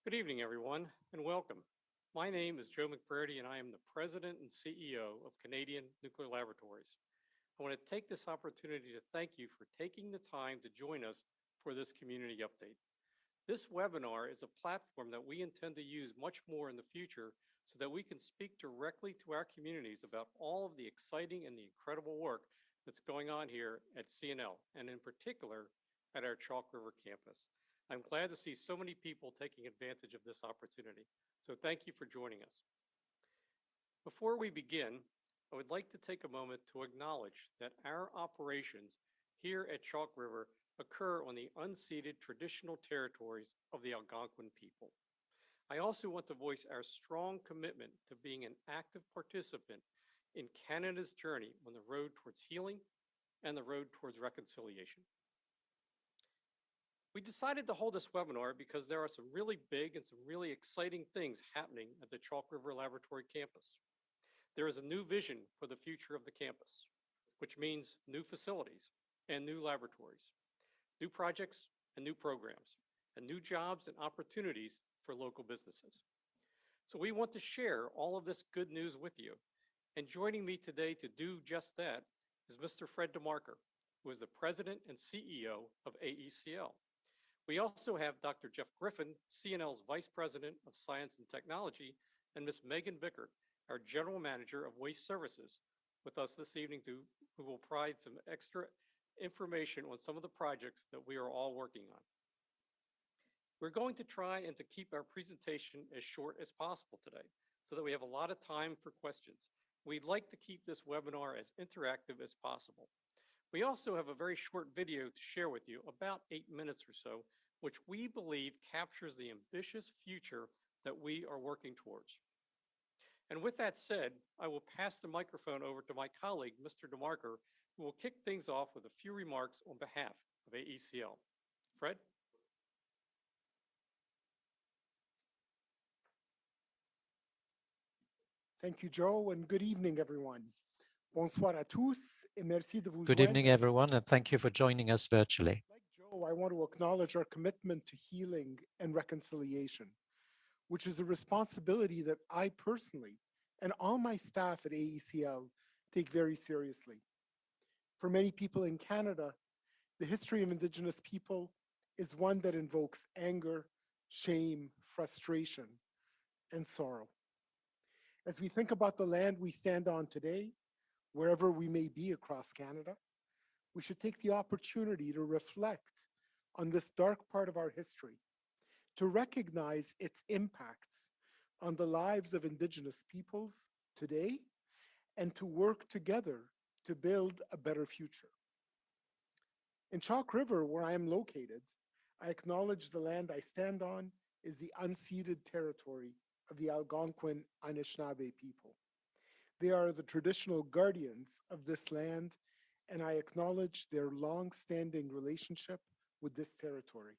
Good evening, everyone, and welcome. My name is Joe McBrady, and I am the President and CEO of Canadian Nuclear Laboratories. I want to take this opportunity to thank you for taking the time to join us for this community update. This webinar is a platform that we intend to use much more in the future so that we can speak directly to our communities about all of the exciting and the incredible work that's going on here at CNL, and in particular at our Chalk River campus. I'm glad to see so many people taking advantage of this opportunity. So thank you for joining us. Before we begin, I would like to take a moment to acknowledge that our operations here at Chalk River occur on the unceded traditional territories of the Algonquin people. I also want to voice our strong commitment to being an active participant in Canada's journey on the road towards healing and the road towards reconciliation. We decided to hold this webinar because there are some really big and some really exciting things happening at the Chalk River Laboratory campus. There is a new vision for the future of the campus, which means new facilities and new laboratories, new projects and new programs, and new jobs and opportunities for local businesses. So we want to share all of this good news with you. And joining me today to do just that is Mr. Fred DeMarker, who is the President and CEO of AECL. We also have Dr. Jeff Griffin, CNL's Vice President of Science and Technology, and Ms. Megan Vickert, our General Manager of Waste Services, with us this evening who will provide some extra information on some of the projects that we are all working on. We're going to try and to keep our presentation as short as possible today so that we have a lot of time for questions. We'd like to keep this webinar as interactive as possible. We also have a very short video to share with you, about 8 minutes or so, which we believe captures the ambitious future that we are working towards. And with that said, I will pass the microphone over to my colleague, Mr. DeMarker, who will kick things off with a few remarks on behalf of AECL. Fred? Thank you, Joe, and good evening, everyone. Bonsoir à tous, et merci de vous Good joindre. evening, everyone, and thank you for joining us virtually. Like Joe, I want to acknowledge our commitment to healing and reconciliation, which is a responsibility that I personally and all my staff at AECL take very seriously. For many people in Canada, the history of Indigenous people is one that invokes anger, shame, frustration, and sorrow. As we think about the land we stand on today, wherever we may be across Canada, we should take the opportunity to reflect on this dark part of our history, to recognize its impacts on the lives of Indigenous peoples today, and to work together to build a better future. In Chalk River, where I am located, I acknowledge the land I stand on is the unceded territory of the Algonquin Anishinaabe people. They are the traditional guardians of this land, and I acknowledge their long-standing relationship with this territory.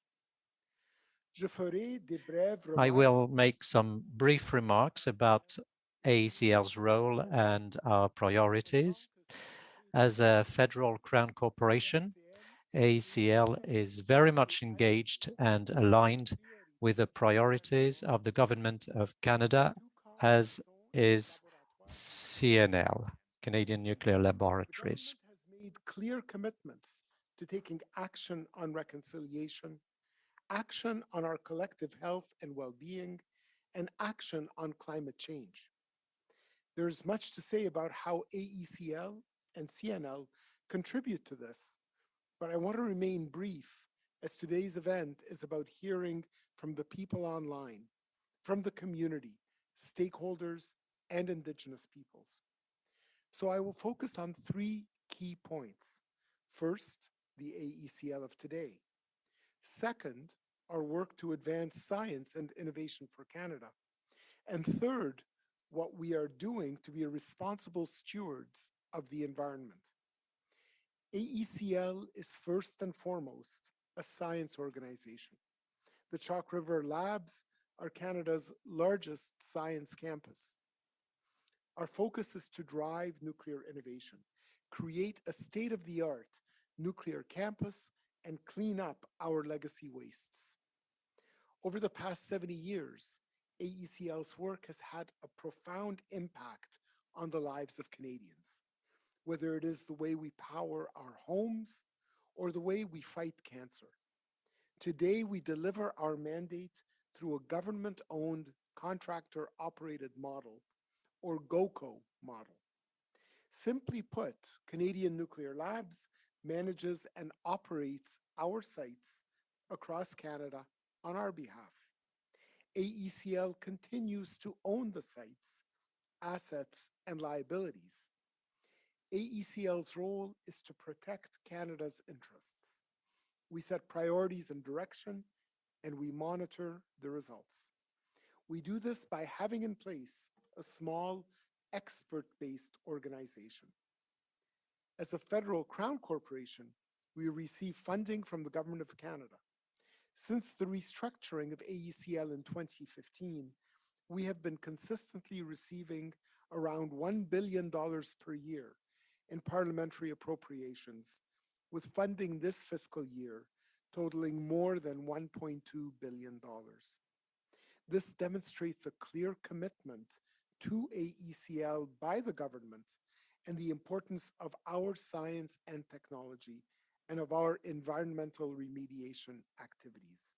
I will make some brief remarks about AECL's role and our priorities. As a federal crown corporation, AECL is very much engaged and aligned with the priorities of the Government of Canada, as is CNL, Canadian Nuclear Laboratories. The government has made clear commitments to taking action on reconciliation, action on our collective health and well-being, and action on climate change. There's much to say about how AECL and CNL contribute to this, but I want to remain brief, as today's event is about hearing from the people online, from the community, stakeholders, and Indigenous peoples. So I will focus on 3 key points. First, the AECL of today. Second, our work to advance science and innovation for Canada. And third, what we are doing to be responsible stewards of the environment. AECL is first and foremost a science organization. The Chalk River Labs are Canada's largest science campus. Our focus is to drive nuclear innovation, create a state-of-the-art nuclear campus, and clean up our legacy wastes. Over the past 70 years, AECL's work has had a profound impact on the lives of Canadians, whether it is the way we power our homes or the way we fight cancer. Today, we deliver our mandate through a government-owned contractor-operated model, or GOCO model. Simply put, Canadian Nuclear Labs manages and operates our sites across Canada on our behalf. AECL continues to own the sites, assets, and liabilities. AECL's role is to protect Canada's interests. We set priorities and direction, and we monitor the results. We do this by having in place a small, expert-based organization. As a federal Crown corporation, we receive funding from the Government of Canada. Since the restructuring of AECL in 2015, we have been consistently receiving around $1 billion per year in parliamentary appropriations, with funding this fiscal year totaling more than $1.2 billion. This demonstrates a clear commitment to AECL by the government and the importance of our science and technology and of our environmental remediation activities.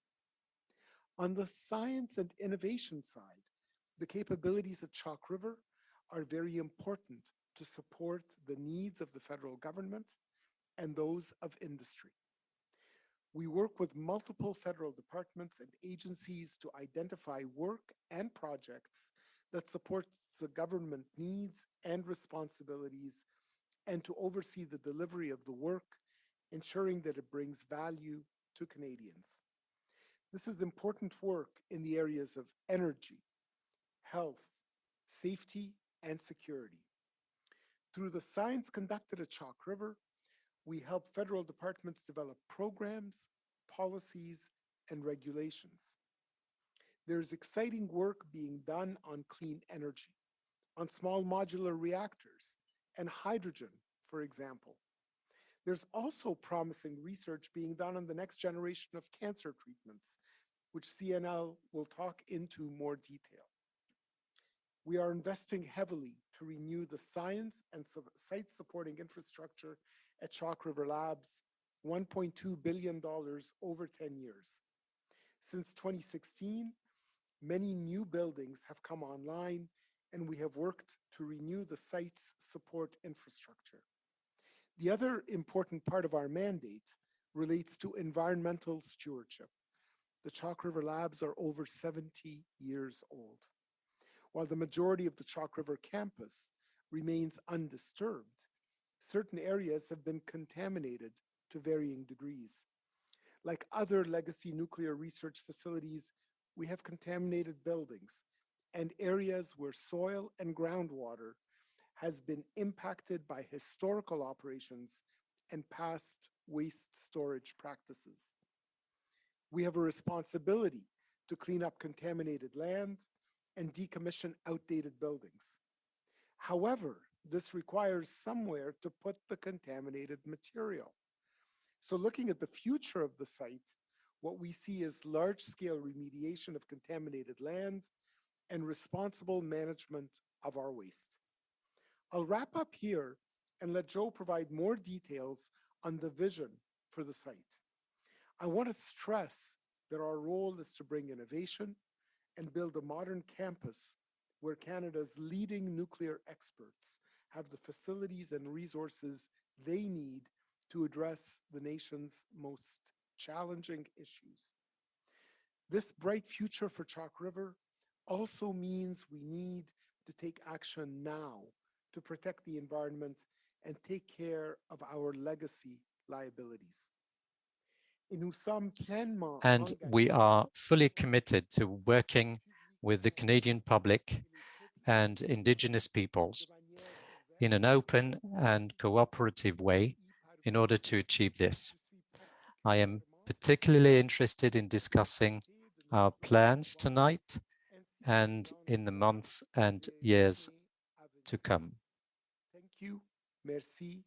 On the science and innovation side, the capabilities at Chalk River are very important to support the needs of the federal government and those of industry. We work with multiple federal departments and agencies to identify work and projects that support the government needs and responsibilities, and to oversee the delivery of the work, ensuring that it brings value to Canadians. This is important work in the areas of energy, health, safety, and security. Through the science conducted at Chalk River, we help federal departments develop programs, policies, and regulations. There's exciting work being done on clean energy, on small modular reactors, and hydrogen, for example. There's also promising research being done on the next generation of cancer treatments, which CNL will talk into more detail. We are investing heavily to renew the science and site supporting infrastructure at Chalk River Labs, $1.2 billion over 10 years. Since 2016, many new buildings have come online, and we have worked to renew the site's support infrastructure. The other important part of our mandate relates to environmental stewardship. The Chalk River Labs are over 70 years old. While the majority of the Chalk River campus remains undisturbed, certain areas have been contaminated to varying degrees. Like other legacy nuclear research facilities, we have contaminated buildings and areas where soil and groundwater has been impacted by historical operations and past waste storage practices. We have a responsibility to clean up contaminated land and decommission outdated buildings. However, this requires somewhere to put the contaminated material. So looking at the future of the site, what we see is large-scale remediation of contaminated land and responsible management of our waste. I'll wrap up here and let Joe provide more details on the vision for the site. I want to stress that our role is to bring innovation and build a modern campus where Canada's leading nuclear experts have the facilities and resources they need to address the nation's most challenging issues. This bright future for Chalk River also means we need to take action now to protect the environment and take care of our legacy liabilities. And we are fully committed to working with the Canadian public and Indigenous peoples in an open and cooperative way in order to achieve this. I am particularly interested in discussing our plans tonight and in the months and years to come. Thank you, merci,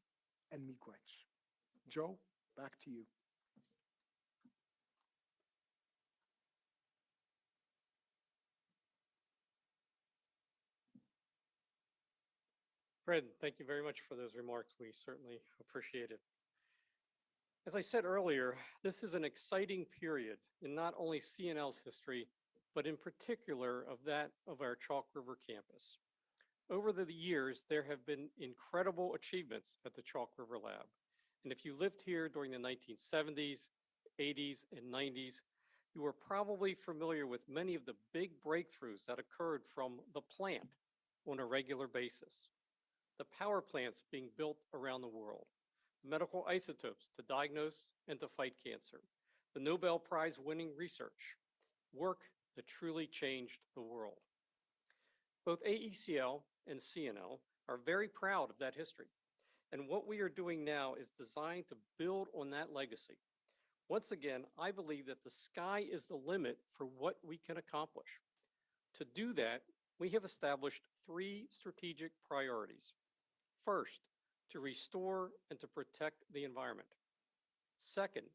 and miigwech. Joe, back to you. Fred, thank you very much for those remarks. We certainly appreciate it. As I said earlier, this is an exciting period in not only CNL's history, but in particular of that of our Chalk River campus. Over the years, there have been incredible achievements at the Chalk River Lab. And if you lived here during the 1970s, 80s, and 90s, you were probably familiar with many of the big breakthroughs that occurred from the plant on a regular basis. The power plants being built around the world, medical isotopes to diagnose and to fight cancer, the Nobel Prize winning research, work that truly changed the world. Both AECL and CNL are very proud of that history. And what we are doing now is designed to build on that legacy. Once again, I believe that the sky is the limit for what we can accomplish. To do that, we have established 3 strategic priorities. First, to restore and to protect the environment. Second,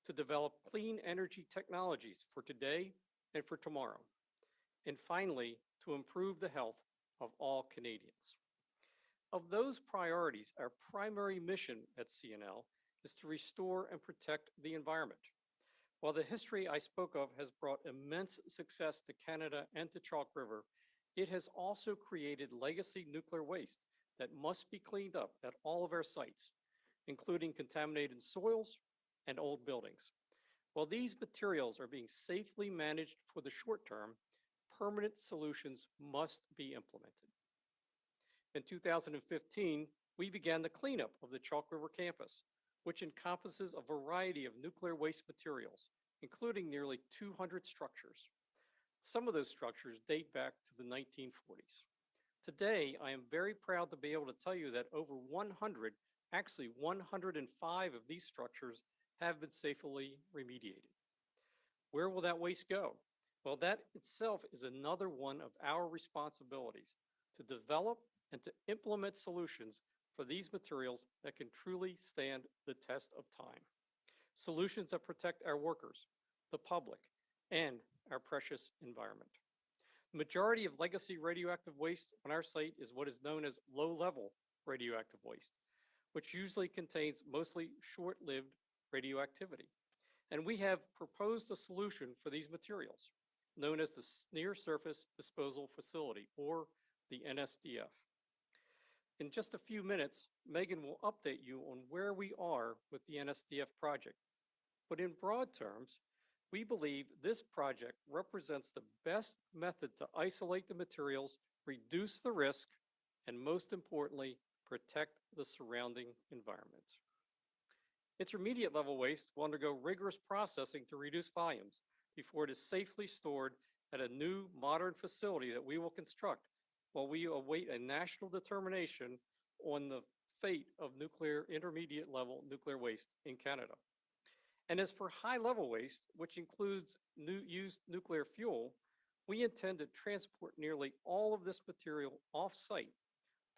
to develop clean energy technologies for today and for tomorrow. And finally, to improve the health of all Canadians. Of those priorities, our primary mission at CNL is to restore and protect the environment. While the history I spoke of has brought immense success to Canada and to Chalk River, it has also created legacy nuclear waste that must be cleaned up at all of our sites, including contaminated soils and old buildings. While these materials are being safely managed for the short term, permanent solutions must be implemented. In 2015, we began the cleanup of the Chalk River campus, which encompasses a variety of nuclear waste materials, including nearly 200 structures. Some of those structures date back to the 1940s. Today, I am very proud to be able to tell you that over 100, actually 105 of these structures have been safely remediated. Where will that waste go? Well, that itself is another one of our responsibilities, to develop and to implement solutions for these materials that can truly stand the test of time. Solutions that protect our workers, the public, and our precious environment. The majority of legacy radioactive waste on our site is what is known as low-level radioactive waste, which usually contains mostly short-lived radioactivity. And we have proposed a solution for these materials, known as the Near Surface Disposal Facility, or the NSDF. In just a few minutes, Megan will update you on where we are with the NSDF project. But in broad terms, we believe this project represents the best method to isolate the materials, reduce the risk, and most importantly, protect the surrounding environment. Intermediate level waste will undergo rigorous processing to reduce volumes before it is safely stored at a new modern facility that we will construct while we await a national determination on the fate of intermediate level nuclear waste in Canada. And as for high level waste, which includes used nuclear fuel, we intend to transport nearly all of this material off-site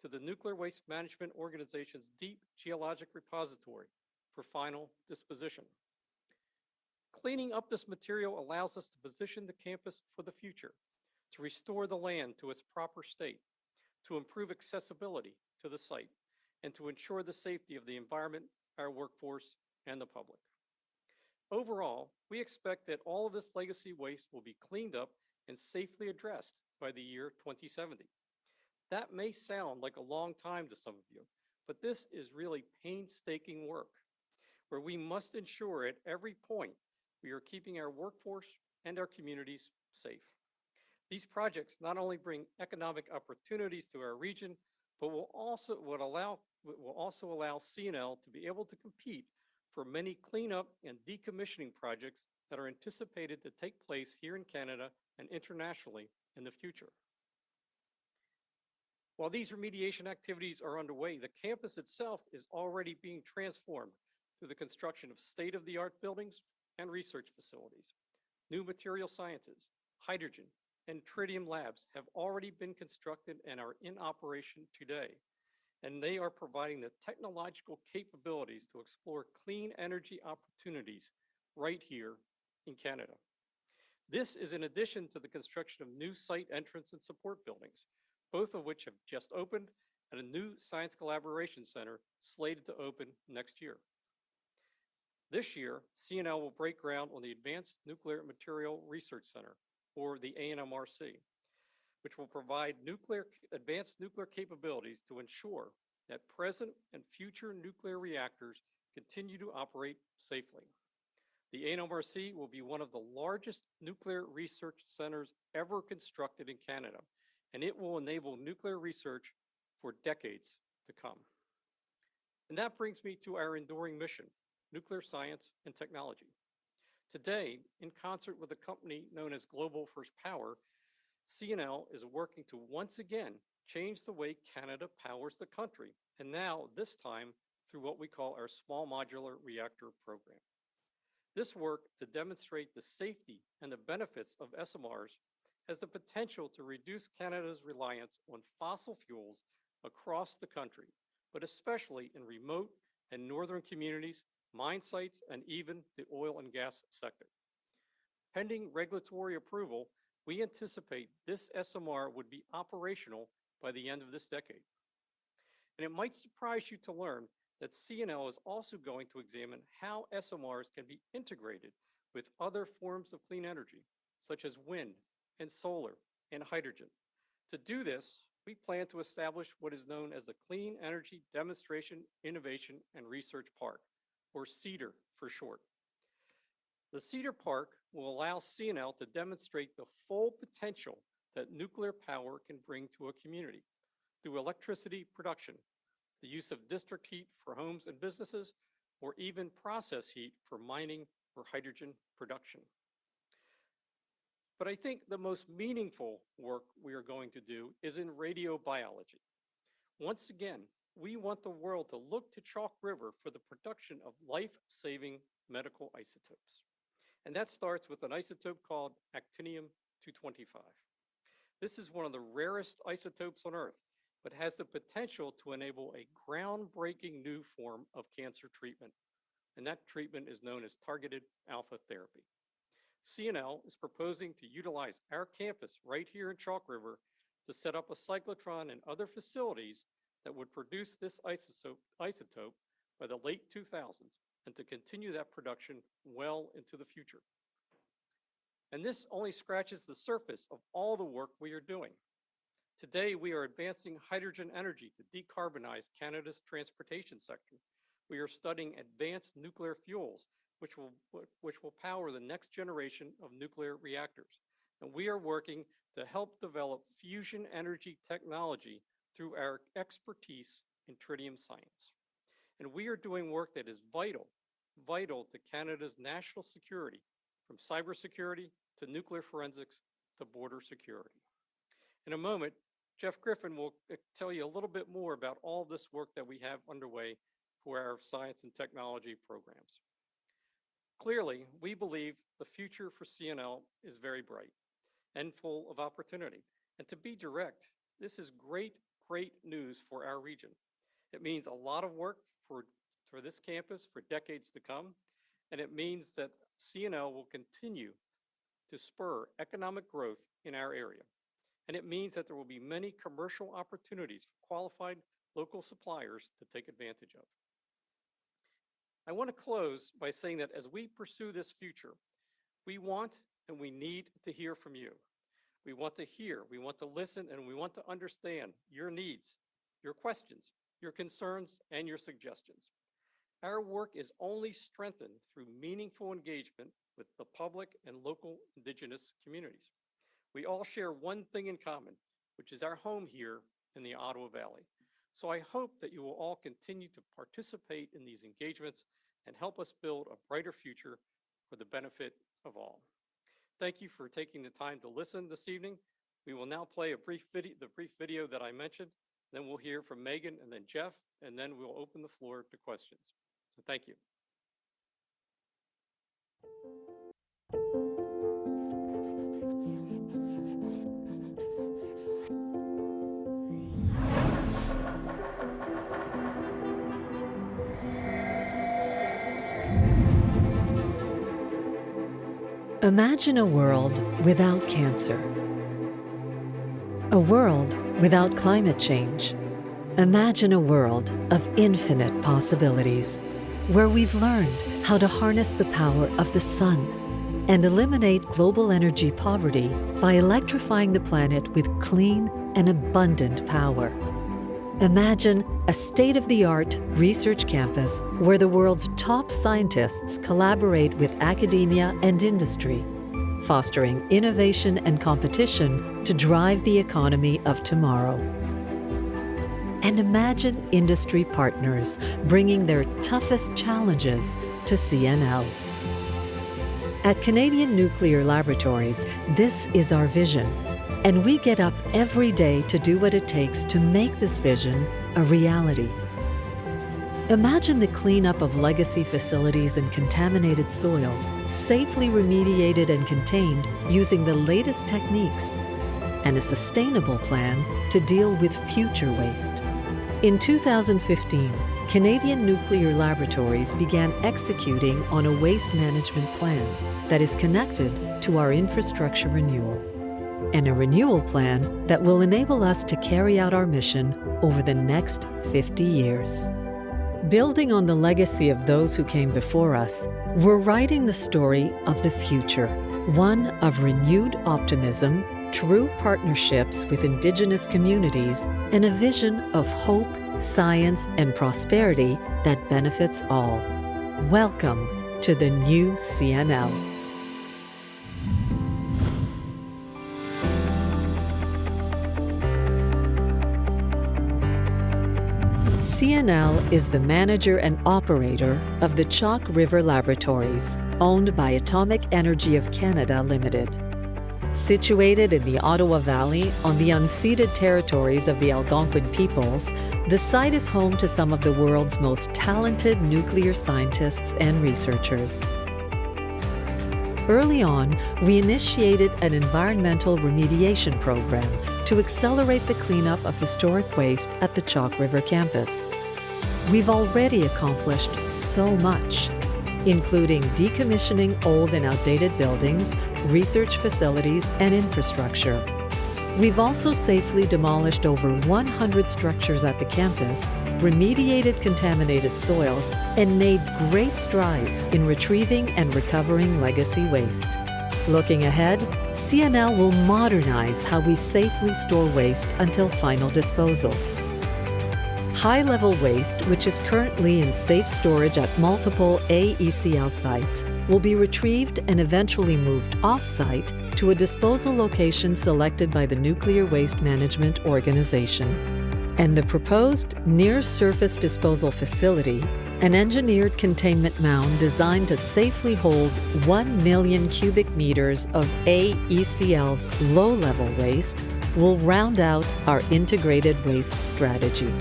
to the Nuclear Waste Management Organization's deep geologic repository for final disposition. Cleaning up this material allows us to position the campus for the future, to restore the land to its proper state, to improve accessibility to the site, and to ensure the safety of the environment, our workforce, and the public. Overall, we expect that all of this legacy waste will be cleaned up and safely addressed by the year 2070. That may sound like a long time to some of you, but this is really painstaking work where we must ensure at every point we are keeping our workforce and our communities safe. These projects not only bring economic opportunities to our region, but will also allow CNL to be able to compete for many cleanup and decommissioning projects that are anticipated to take place here in Canada and internationally in the future. While these remediation activities are underway, the campus itself is already being transformed through the construction of state-of-the-art buildings and research facilities. New material sciences, hydrogen, and tritium labs have already been constructed and are in operation today. And they are providing the technological capabilities to explore clean energy opportunities right here in Canada. This is in addition to the construction of new site entrance and support buildings, both of which have just opened at a new science collaboration center slated to open next year. This year, CNL will break ground on the Advanced Nuclear Material Research Center, or the ANMRC, which will provide advanced nuclear capabilities to ensure that present and future nuclear reactors continue to operate safely. The ANMRC will be one of the largest nuclear research centers ever constructed in Canada, and it will enable nuclear research for decades to come. And that brings me to our enduring mission, nuclear science and technology. Today, in concert with a company known as Global First Power, CNL is working to once again change the way Canada powers the country, and now this time through what we call our Small Modular Reactor program. This work to demonstrate the safety and the benefits of SMRs has the potential to reduce Canada's reliance on fossil fuels across the country, but especially in remote and northern communities, mine sites, and even the oil and gas sector. Pending regulatory approval, we anticipate this SMR would be operational by the end of this decade. And it might surprise you to learn that CNL is also going to examine how SMRs can be integrated with other forms of clean energy, such as wind and solar and hydrogen. To do this, we plan to establish what is known as the Clean Energy Demonstration, Innovation, and Research Park, or CEDAR for short. The CEDAR Park will allow CNL to demonstrate the full potential that nuclear power can bring to a community through electricity production, the use of district heat for homes and businesses, or even process heat for mining or hydrogen production. But I think the most meaningful work we are going to do is in radiobiology. Once again, we want the world to look to Chalk River for the production of life-saving medical isotopes. And that starts with an isotope called actinium-225. This is one of the rarest isotopes on Earth, but has the potential to enable a groundbreaking new form of cancer treatment. And that treatment is known as targeted alpha therapy. CNL is proposing to utilize our campus right here in Chalk River to set up a cyclotron and other facilities that would produce this isotope by the late 2000s and to continue that production well into the future. And this only scratches the surface of all the work we are doing. Today, we are advancing hydrogen energy to decarbonize Canada's transportation sector. We are studying advanced nuclear fuels, which will power the next generation of nuclear reactors. And we are working to help develop fusion energy technology through our expertise in tritium science. And we are doing work that is vital to Canada's national security, from cybersecurity to nuclear forensics to border security. In a moment, Jeff Griffin will tell you a little bit more about all this work that we have underway for our science and technology programs. Clearly, we believe the future for CNL is very bright and full of opportunity. And to be direct, this is great news for our region. It means a lot of work for this campus for decades to come, and it means that CNL will continue to spur economic growth in our area. And it means that there will be many commercial opportunities for qualified local suppliers to take advantage of. I want to close by saying that as we pursue this future, we want and we need to hear from you. We want to hear, we want to listen, and we want to understand your needs, your questions, your concerns, and your suggestions. Our work is only strengthened through meaningful engagement with the public and local Indigenous communities. We all share one thing in common, which is our home here in the Ottawa Valley. So I hope that you will all continue to participate in these engagements and help us build a brighter future for the benefit of all. Thank you for taking the time to listen this evening. We will now play the brief video that I mentioned. Then we'll hear from Megan and then Jeff, and then we'll open the floor to questions. So thank you. Imagine a world without cancer, a world without climate change, Imagine a world of infinite possibilities, where we've learned how to harness the power of the sun and eliminate global energy poverty by electrifying the planet with clean and abundant power. Imagine a state-of-the-art research campus where the world's top scientists collaborate with academia and industry, fostering innovation and competition to drive the economy of tomorrow. And imagine industry partners bringing their toughest challenges to CNL. At Canadian Nuclear Laboratories, this is our vision, and we get up every day to do what it takes to make this vision a reality. Imagine the cleanup of legacy facilities and contaminated soils, safely remediated and contained using the latest techniques, and a sustainable plan to deal with future waste. In 2015, Canadian Nuclear Laboratories began executing on a waste management plan that is connected to our infrastructure renewal, and a renewal plan that will enable us to carry out our mission over the next 50 years. Building on the legacy of those who came before us, we're writing the story of the future, one of renewed optimism, true partnerships with Indigenous communities, and a vision of hope, science, and prosperity that benefits all. Welcome to the new CNL. CNL is the manager and operator of the Chalk River Laboratories, owned by Atomic Energy of Canada Limited. Situated in the Ottawa Valley on the unceded territories of the Algonquin peoples, the site is home to some of the world's most talented nuclear scientists and researchers. Early on, we initiated an environmental remediation program to accelerate the cleanup of historic waste at the Chalk River campus. We've already accomplished so much, including decommissioning old and outdated buildings, research facilities, and infrastructure. We've also safely demolished over 100 structures at the campus, remediated contaminated soils, and made great strides in retrieving and recovering legacy waste. Looking ahead, CNL will modernize how we safely store waste until final disposal. High-level waste, which is currently in safe storage at multiple AECL sites, will be retrieved and eventually moved off-site to a disposal location selected by the Nuclear Waste Management Organization. And the proposed near-surface disposal facility, an engineered containment mound designed to safely hold 1 million cubic meters of AECL's low-level waste, will round out our integrated waste strategy.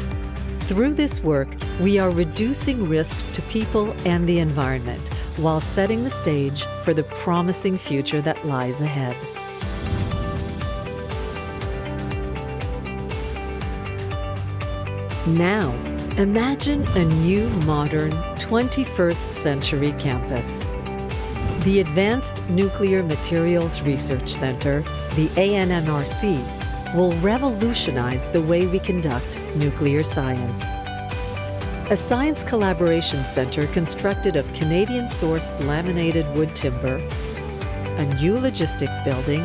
Through this work, we are reducing risk to people and the environment while setting the stage for the promising future that lies ahead. Now, imagine a new, modern, 21st century campus. The Advanced Nuclear Materials Research Center, the ANMRC, will revolutionize the way we conduct nuclear science. A science collaboration center constructed of Canadian sourced laminated wood timber, a new logistics building,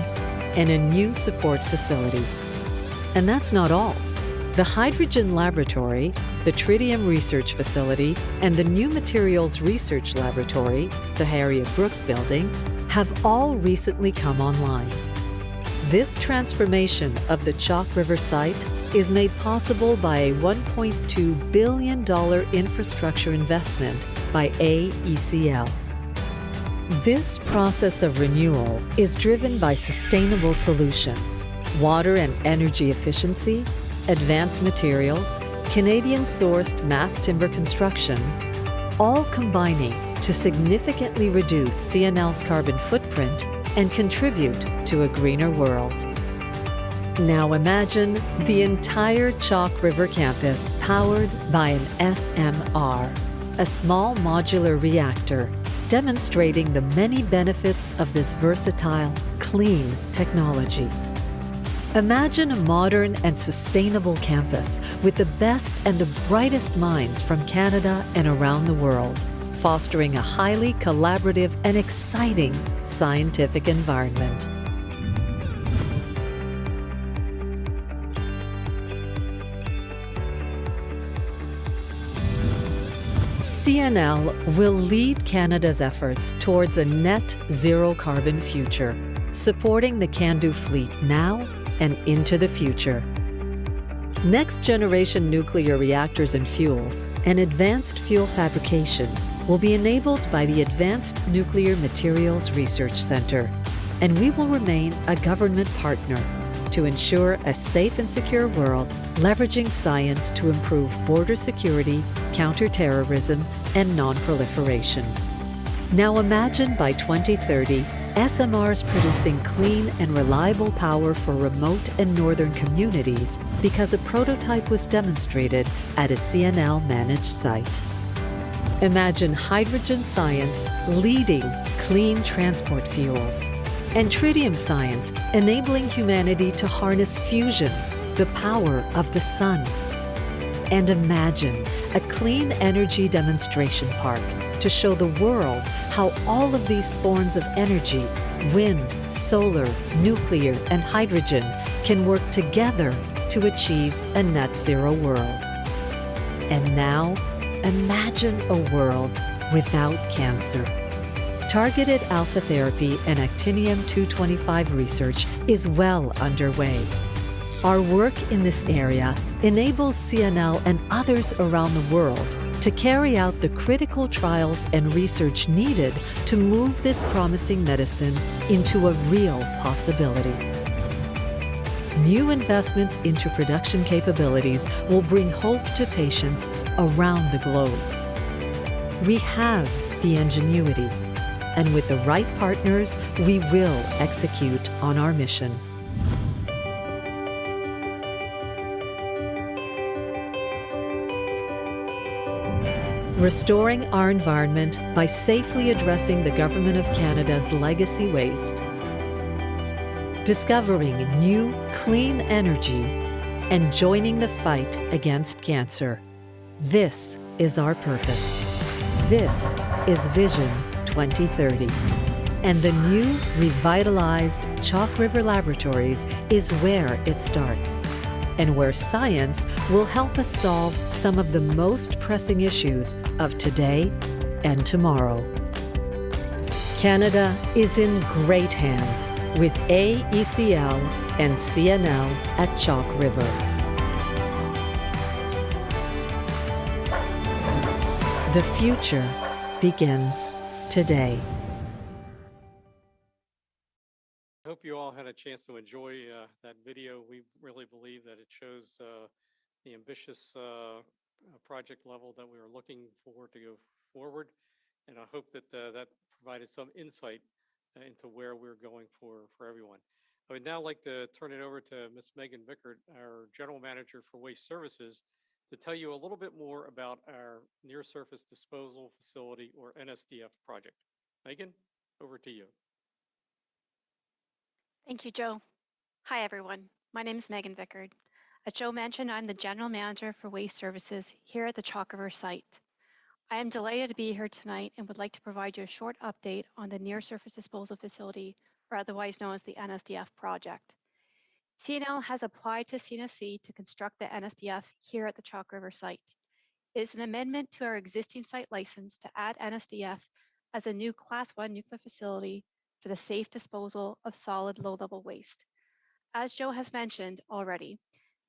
and a new support facility. And that's not all. The Hydrogen Laboratory, the Tritium Research Facility, and the New Materials Research Laboratory, the Harriet Brooks Building, have all recently come online. This transformation of the Chalk River site is made possible by a $1.2 billion infrastructure investment by AECL. This process of renewal is driven by sustainable solutions, water and energy efficiency, advanced materials, Canadian-sourced mass timber construction, all combining to significantly reduce CNL's carbon footprint and contribute to a greener world. Now imagine the entire Chalk River campus powered by an SMR, a small modular reactor, demonstrating the many benefits of this versatile, clean technology. Imagine a modern and sustainable campus with the best and the brightest minds from Canada and around the world, fostering a highly collaborative and exciting scientific environment. CNL will lead Canada's efforts towards a net zero carbon future, supporting the CANDU fleet now and into the future. Next generation nuclear reactors and fuels and advanced fuel fabrication will be enabled by the Advanced Nuclear Materials Research Centre, and we will remain a government partner to ensure a safe and secure world, leveraging science to improve border security, counterterrorism, and non-proliferation. Now imagine by 2030, SMRs producing clean and reliable power for remote and northern communities because a prototype was demonstrated at a CNL-managed site. Imagine hydrogen science leading clean transport fuels, and tritium science enabling humanity to harness fusion, the power of the sun. And imagine a clean energy demonstration park to show the world how all of these forms of energy, wind, solar, nuclear, and hydrogen, can work together to achieve a net zero world. And now, imagine a world without cancer. Targeted alpha therapy and actinium-225 research is well underway. Our work in this area enables CNL and others around the world to carry out the critical trials and research needed to move this promising medicine into a real possibility. New investments into production capabilities will bring hope to patients around the globe. We have the ingenuity, and with the right partners, we will execute on our mission. Restoring our environment by safely addressing the Government of Canada's legacy waste, discovering new clean energy, and joining the fight against cancer. This is our purpose. This is Vision 2030. And the new, revitalized Chalk River Laboratories is where it starts, and where science will help us solve some of the most pressing issues of today and tomorrow. Canada is in great hands with AECL and CNL at Chalk River. The future begins today. I hope you all had a chance to enjoy that video. We really believe that it shows the ambitious project level that we are looking for to go forward. And I hope that that provided some insight into where we're going for everyone. I would now like to turn it over to Ms. Megan Vickert, our General Manager for Waste Services, to tell you a little bit more about our Near Surface Disposal Facility, or NSDF project. Megan, over to you. Thank you, Joe. Hi, everyone. My name is Megan Vickard. As Joe mentioned, I'm the General Manager for Waste Services here at the Chalk River site. I am delighted to be here tonight and would like to provide you a short update on the Near Surface Disposal Facility, or otherwise known as the NSDF project. CNL has applied to CNSC to construct the NSDF here at the Chalk River site. It is an amendment to our existing site license to add NSDF as a new Class 1 nuclear facility for the safe disposal of solid low-level waste. As Joe has mentioned already,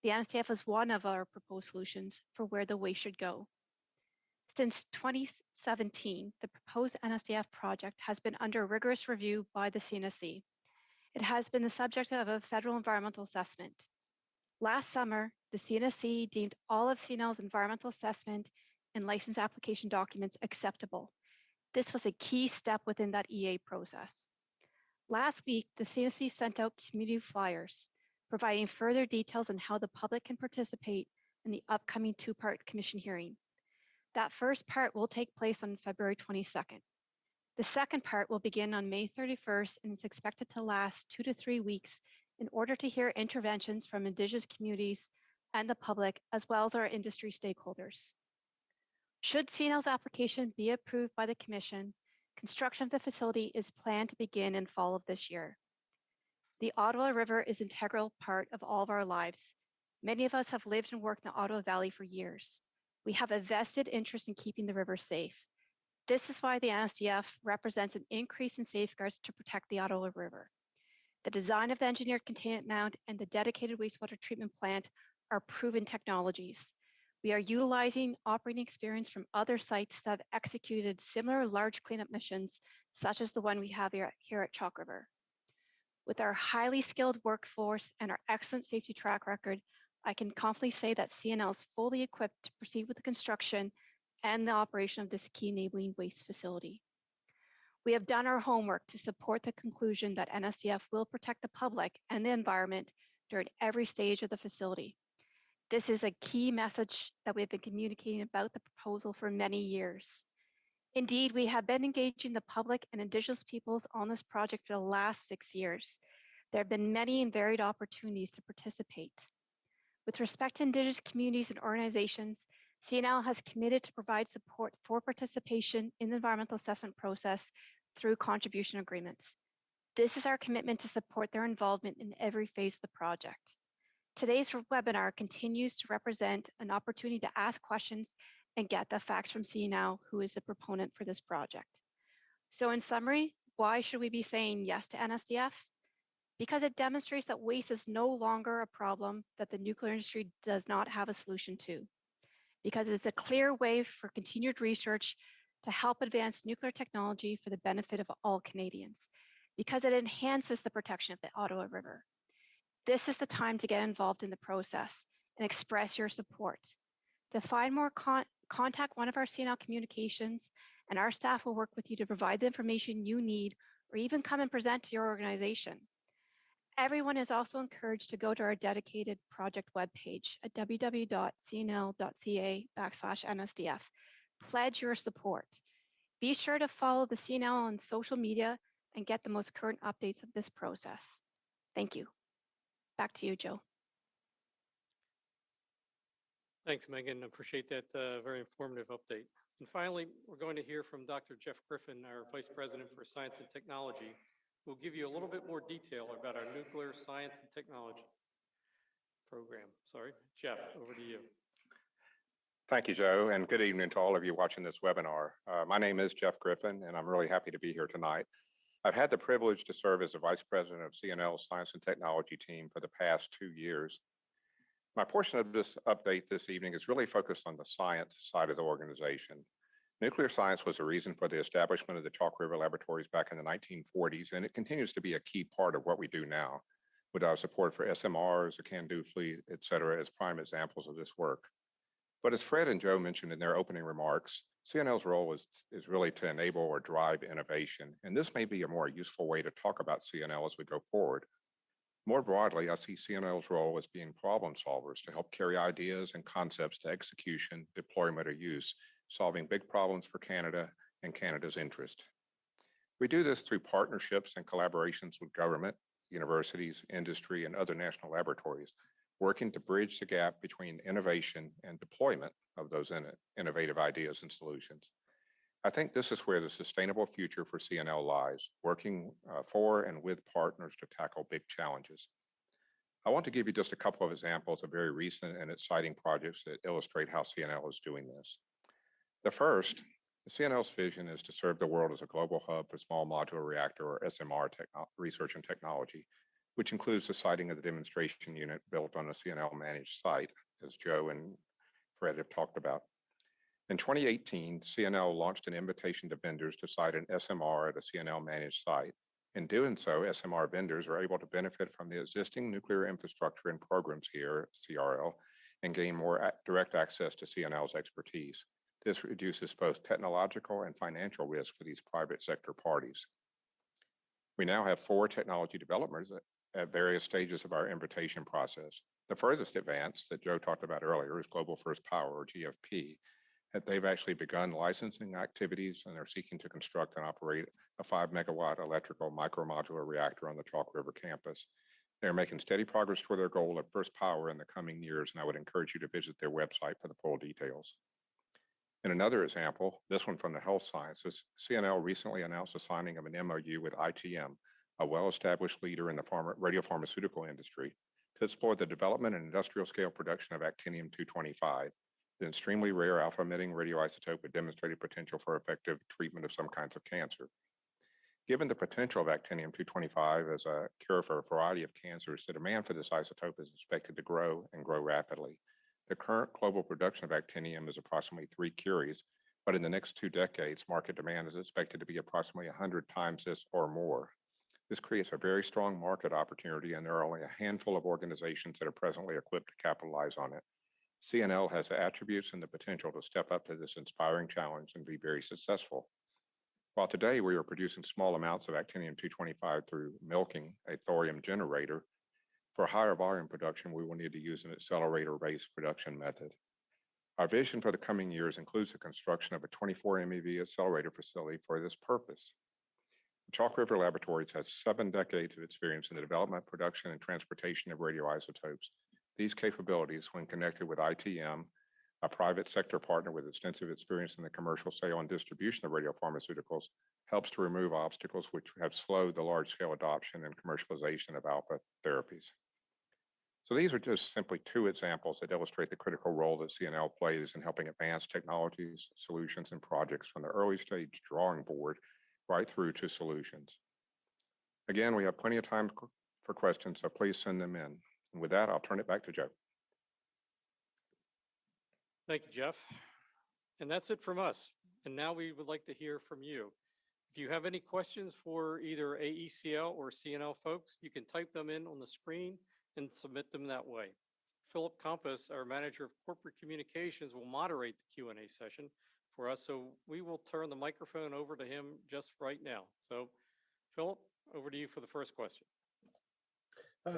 the NSDF is one of our proposed solutions for where the waste should go. Since 2017, the proposed NSDF project has been under rigorous review by the CNSC. It has been the subject of a federal environmental assessment. Last summer, the CNSC deemed all of CNL's environmental assessment and license application documents acceptable. This was a key step within that EA process. Last week, the CNSC sent out community flyers, providing further details on how the public can participate in the upcoming two-part commission hearing. That first part will take place on February 22nd. The second part will begin on May 31st and is expected to last 2 to 3 weeks in order to hear interventions from Indigenous communities and the public, as well as our industry stakeholders. Should CNL's application be approved by the Commission, construction of the facility is planned to begin in fall of this year. The Ottawa River is an integral part of all of our lives. Many of us have lived and worked in the Ottawa Valley for years. We have a vested interest in keeping the river safe. This is why the NSDF represents an increase in safeguards to protect the Ottawa River. The design of the engineered containment mound and the dedicated wastewater treatment plant are proven technologies. We are utilizing operating experience from other sites that have executed similar large cleanup missions, such as the one we have here at Chalk River. With our highly skilled workforce and our excellent safety track record, I can confidently say that CNL is fully equipped to proceed with the construction and the operation of this key enabling waste facility. We have done our homework to support the conclusion that NSDF will protect the public and the environment during every stage of the facility. This is a key message that we've been communicating about the proposal for many years. Indeed, we have been engaging the public and Indigenous peoples on this project for the last 6 years. There have been many and varied opportunities to participate. With respect to Indigenous communities and organizations, CNL has committed to provide support for participation in the environmental assessment process through contribution agreements. This is our commitment to support their involvement in every phase of the project. Today's webinar continues to represent an opportunity to ask questions and get the facts from CNL, who is the proponent for this project. So in summary, why should we be saying yes to NSDF? Because it demonstrates that waste is no longer a problem that the nuclear industry does not have a solution to. Because it's a clear way for continued research to help advance nuclear technology for the benefit of all Canadians. Because it enhances the protection of the Ottawa River. This is the time to get involved in the process and express your support. To find more, contact one of our CNL communications, and our staff will work with you to provide the information you need or even come and present to your organization. Everyone is also encouraged to go to our dedicated project webpage at www.cnl.ca/NSDF. Pledge your support. Be sure to follow the CNL on social media and get the most current updates of this process. Thank you. Back to you, Joe. Thanks, Megan. Appreciate that very informative update. And finally, we're going to hear from Dr. Jeff Griffin, our Vice President for Science and Technology, who will give you a little bit more detail about our nuclear science and technology program. Sorry, Jeff, over to you. Thank you, Joe, and good evening to all of you watching this webinar. My name is Jeff Griffin, and I'm really happy to be here tonight. I've had the privilege to serve as the Vice President of CNL's Science and Technology team for the past 2 years. My portion of this update this evening is really focused on the science side of the organization. Nuclear science was the reason for the establishment of the Chalk River Laboratories back in the 1940s, and it continues to be a key part of what we do now, with our support for SMRs, the CANDU fleet, et cetera, as prime examples of this work. But as Fred and Joe mentioned in their opening remarks, CNL's role is really to enable or drive innovation, and this may be a more useful way to talk about CNL as we go forward. More broadly, I see CNL's role as being problem solvers to help carry ideas and concepts to execution, deployment, or use, solving big problems for Canada and Canada's interest. We do this through partnerships and collaborations with government, universities, industry, and other national laboratories, working to bridge the gap between innovation and deployment of those innovative ideas and solutions. I think this is where the sustainable future for CNL lies, working for and with partners to tackle big challenges. I want to give you just a couple of examples of very recent and exciting projects that illustrate how CNL is doing this. The first, the CNL's vision is to serve the world as a global hub for small modular reactor or SMR research and technology, which includes the siting of the demonstration unit built on a CNL managed site, as Joe and Fred have talked about. In 2018, CNL launched an invitation to vendors to site an SMR at a CNL managed site. In doing so, SMR vendors are able to benefit from the existing nuclear infrastructure and programs here, CRL, and gain more direct access to CNL's expertise. This reduces both technological and financial risk for these private sector parties. We now have 4 technology developers at various stages of our invitation process. The furthest advanced that Joe talked about earlier is Global First Power, or GFP. They've actually begun licensing activities and are seeking to construct and operate a 5 megawatt electrical micromodular reactor on the Chalk River campus. They are making steady progress toward their goal of first power in the coming years, and I would encourage you to visit their website for the full details. In another example, this one from the health sciences, CNL recently announced the signing of an MOU with ITM, a well-established leader in the radiopharmaceutical industry, to explore the development and industrial scale production of actinium-225, the extremely rare alpha-emitting radioisotope with demonstrated potential for effective treatment of some kinds of cancer. Given the potential of actinium-225 as a cure for a variety of cancers, the demand for this isotope is expected to grow and grow rapidly. The current global production of actinium is approximately 3 curies, but in the next 2 decades, market demand is expected to be approximately 100 times this or more. This creates a very strong market opportunity, and there are only a handful of organizations that are presently equipped to capitalize on it. CNL has the attributes and the potential to step up to this inspiring challenge and be very successful. While today we are producing small amounts of actinium-225 through milking a thorium generator, for higher volume production, we will need to use an accelerator-based production method. Our vision for the coming years includes the construction of a 24 MeV accelerator facility for this purpose. Chalk River Laboratories has 7 decades of experience in the development, production, and transportation of radioisotopes. These capabilities, when connected with ITM, a private sector partner with extensive experience in the commercial sale and distribution of radiopharmaceuticals, helps to remove obstacles which have slowed the large-scale adoption and commercialization of alpha therapies. So these are just simply 2 examples that illustrate the critical role that CNL plays in helping advance technologies, solutions, and projects from the early stage drawing board right through to solutions. Again, we have plenty of time for questions, so please send them in. And with that, I'll turn it back to Joe. Thank you, Jeff. And that's it from us. And now we would like to hear from you. If you have any questions for either AECL or CNL folks, you can type them in on the screen and submit them that way. Philip Compass, our Manager of Corporate Communications, will moderate the Q&A session for us. So we will turn the microphone over to him just right now. So Philip, over to you for the first question.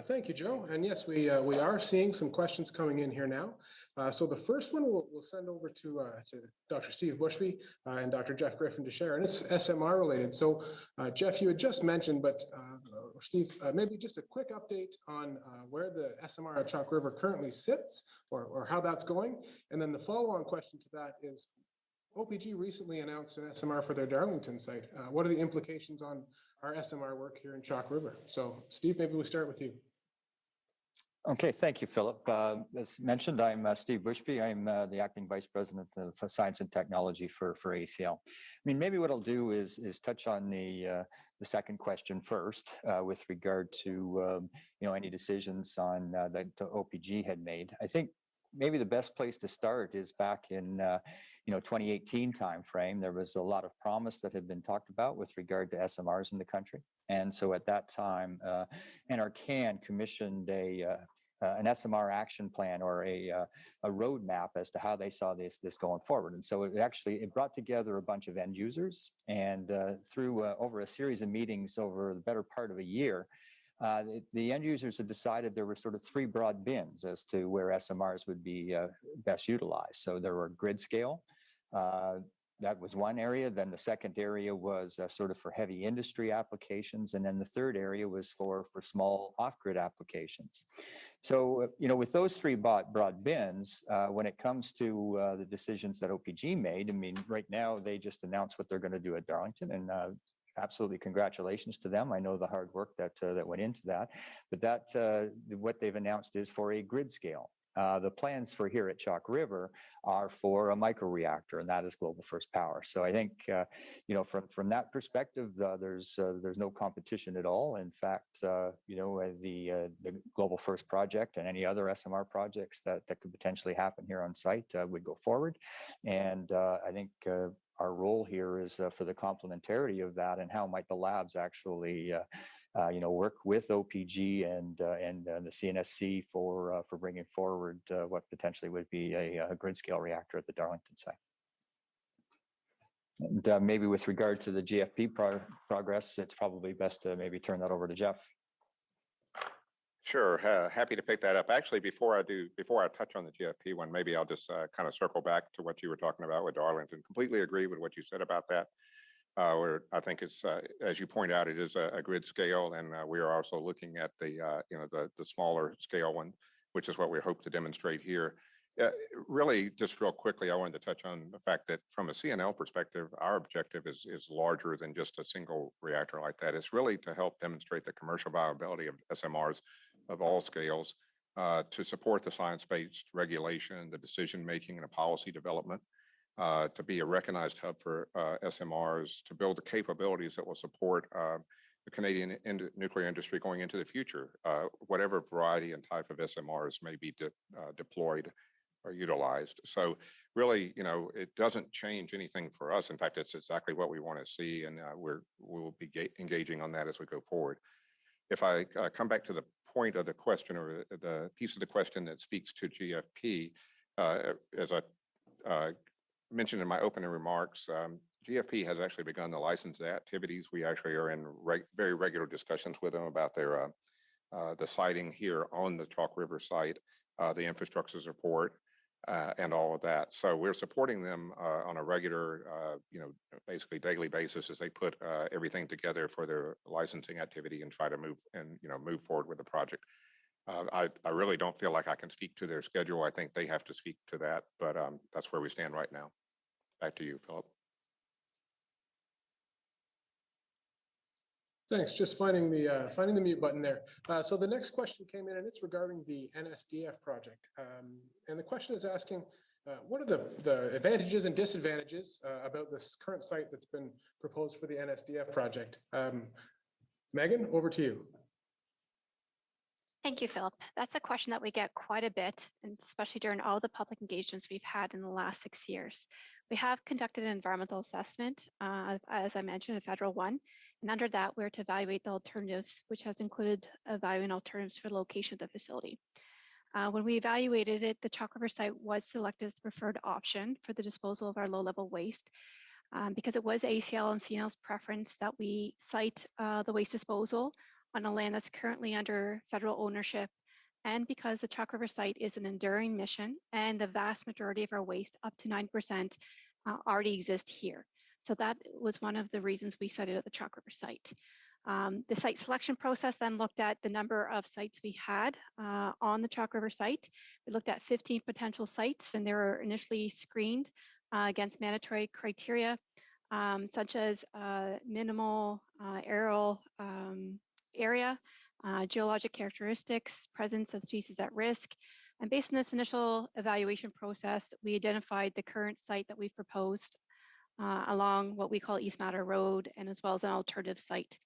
Thank you, Joe. And yes, we are seeing some questions coming in here now. So the first one we'll send over to Dr. Steve Bushby and Dr. Jeff Griffin to share, and it's SMR related. So Jeff, you had just mentioned, but Steve, maybe just a quick update on where the SMR at Chalk River currently sits, or how that's going. And then the follow-on question to that is, OPG recently announced an SMR for their Darlington site. What are the implications on our SMR work here in Chalk River? So Steve, maybe we start with you. Okay, thank you, Philip. As mentioned, I'm Steve Bushby. I'm the acting vice president of science and technology for AECL. I mean, maybe what I'll do is touch on the second question first with regard to any decisions on that OPG had made. I think maybe the best place to start is back in 2018 timeframe. There was a lot of promise that had been talked about with regard to SMRs in the country, and so at that time, NRCan commissioned an SMR action plan or a roadmap as to how they saw this going forward. And so it brought together a bunch of end users, and through over a series of meetings over the better part of a year, the end users had decided there were sort of 3 broad bins as to where SMRs would be best utilized. So there were grid scale. That was one area. Then the second area was sort of for heavy industry applications. And then the third area was for small off-grid applications. So, with those 3 broad bins, when it comes to the decisions that OPG made, I mean, right now they just announced what they're going to do at Darlington, and absolutely congratulations to them. I know the hard work that went into that, but what they've announced is for a grid scale. The plans for here at Chalk River are for a microreactor, and that is global first power. So I think, from that perspective, there's no competition at all. In fact, the global first project and any other SMR projects that could potentially happen here on site would go forward. And I think our role here is for the complementarity of that, and how might the labs actually work with OPG and the CNSC for bringing forward what potentially would be a grid scale reactor at the Darlington site. And maybe with regard to the GFP progress, it's probably best to maybe turn that over to Jeff. Sure, happy to pick that up. Actually, before I touch on the GFP one, maybe I'll just kind of circle back to what you were talking about with Darlington. Completely agree with what you said about that. where I think it's, as you point out, it is a grid scale, and we are also looking at the, the smaller scale one, which is what we hope to demonstrate here. Really, just real quickly, I wanted to touch on the fact that from a CNL perspective, our objective is larger than just a single reactor like that. It's really to help demonstrate the commercial viability of SMRs of all scales, to support the science-based regulation, the decision-making, and the policy development, to be a recognized hub for SMRs, to build the capabilities that will support the Canadian nuclear industry going into the future, whatever variety and type of SMRs may be deployed or utilized. So really, it doesn't change anything for us. In fact, it's exactly what we want to see, and we'll be engaging on that as we go forward. If I come back to the point of the question, or the piece of the question that speaks to GFP, as I mentioned in my opening remarks, GFP has actually begun to license the activities. We actually are in very regular discussions with them about their the siting here on the Chalk River site, the infrastructure support, and all of that. So we're supporting them on a regular, basically daily basis as they put everything together for their licensing activity and try to move forward with the project. I really don't feel like I can speak to their schedule. I think they have to speak to that, but that's where we stand right now. Back to you, Philip. Thanks. Just finding the mute button there. So the next question came in, and it's regarding the NSDF project. And the question is asking, what are the advantages and disadvantages about this current site that's been proposed for the NSDF project? Megan, over to you. Thank you, Philip. That's a question that we get quite a bit, and especially during all the public engagements we've had in the last 6 years. We have conducted an environmental assessment, as I mentioned, a federal one, and under that, we're to evaluate the alternatives, which has included evaluating alternatives for the location of the facility. When we evaluated it, the Chalk River site was selected as the preferred option for the disposal of our low-level waste, because it was AECL and CNL's preference that we site the waste disposal on a land that's currently under federal ownership, and because the Chalk River site is an enduring mission and the vast majority of our waste, up to 9%, already exist here. So that was one of the reasons we cited at the Chalk River site. The site selection process then looked at the number of sites we had on the Chalk River site. We looked at 15 potential sites, and they were initially screened against mandatory criteria, such as minimal aerial area, geologic characteristics, presence of species at risk. And based on this initial evaluation process, we identified the current site that we've proposed along what we call East Matter Road, and as well as an alternative site.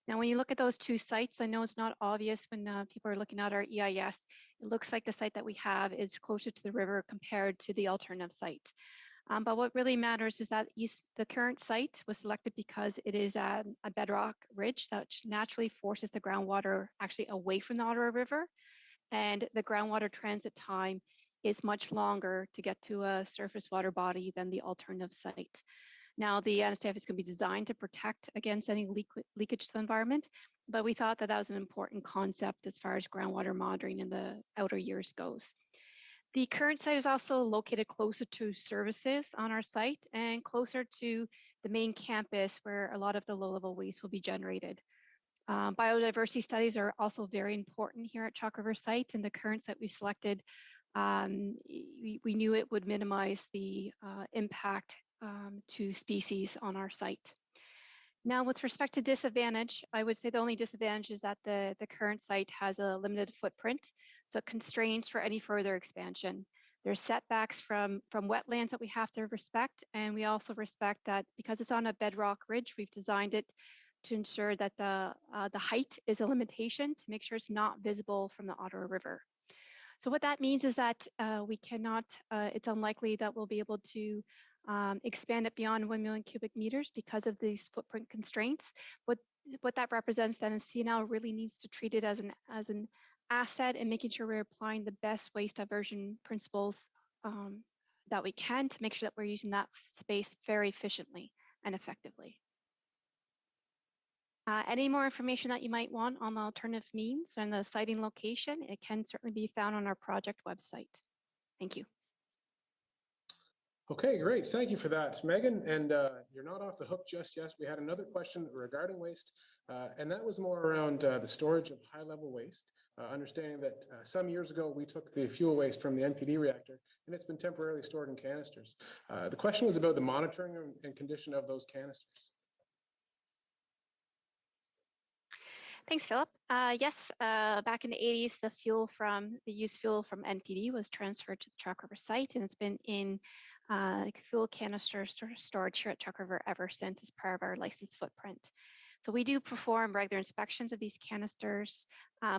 Now, when you look at those two sites, I know it's not obvious when people are looking at our EIS. It looks like the site that we have is closer to the river compared to the alternative site. But what really matters is that the current site was selected because it is a bedrock ridge that naturally forces the groundwater actually away from the Ottawa River, and the groundwater transit time is much longer to get to a surface water body than the alternative site. Now, the NSDF is going to be designed to protect against any leakage to the environment, but we thought that that was an important concept as far as groundwater monitoring in the outer years goes. The current site is also located closer to services on our site and closer to the main campus where a lot of the low-level waste will be generated. Biodiversity studies are also very important here at Chalk River site, and the current site we selected, we knew it would minimize the impact to species on our site. Now, with respect to disadvantage, I would say the only disadvantage is that the current site has a limited footprint, so it constrains for any further expansion. There's setbacks from wetlands that we have to respect, and we also respect that because it's on a bedrock ridge, we've designed it to ensure that the height is a limitation to make sure it's not visible from the Ottawa River. So what that means is that we cannot, it's unlikely that we'll be able to expand it beyond 1 million cubic meters because of these footprint constraints. What that represents then is CNL really needs to treat it as an asset and making sure we're applying the best waste diversion principles that we can to make sure that we're using that space very efficiently and effectively. Any more information that you might want on the alternative means and the siting location, it can certainly be found on our project website. Thank you. Okay, great. Thank you for that, Megan. And you're not off the hook just yet. We had another question regarding waste, and that was more around the storage of high-level waste. Understanding that some years ago, we took the fuel waste from the NPD reactor, and it's been temporarily stored in canisters. The question was about the monitoring and condition of those canisters. Thanks, Philip. Yes, back in the 80s, the used fuel from NPD was transferred to the Chalk River site, and it's been in fuel canister storage here at Chalk River ever since as part of our license footprint. So we do perform regular inspections of these canisters,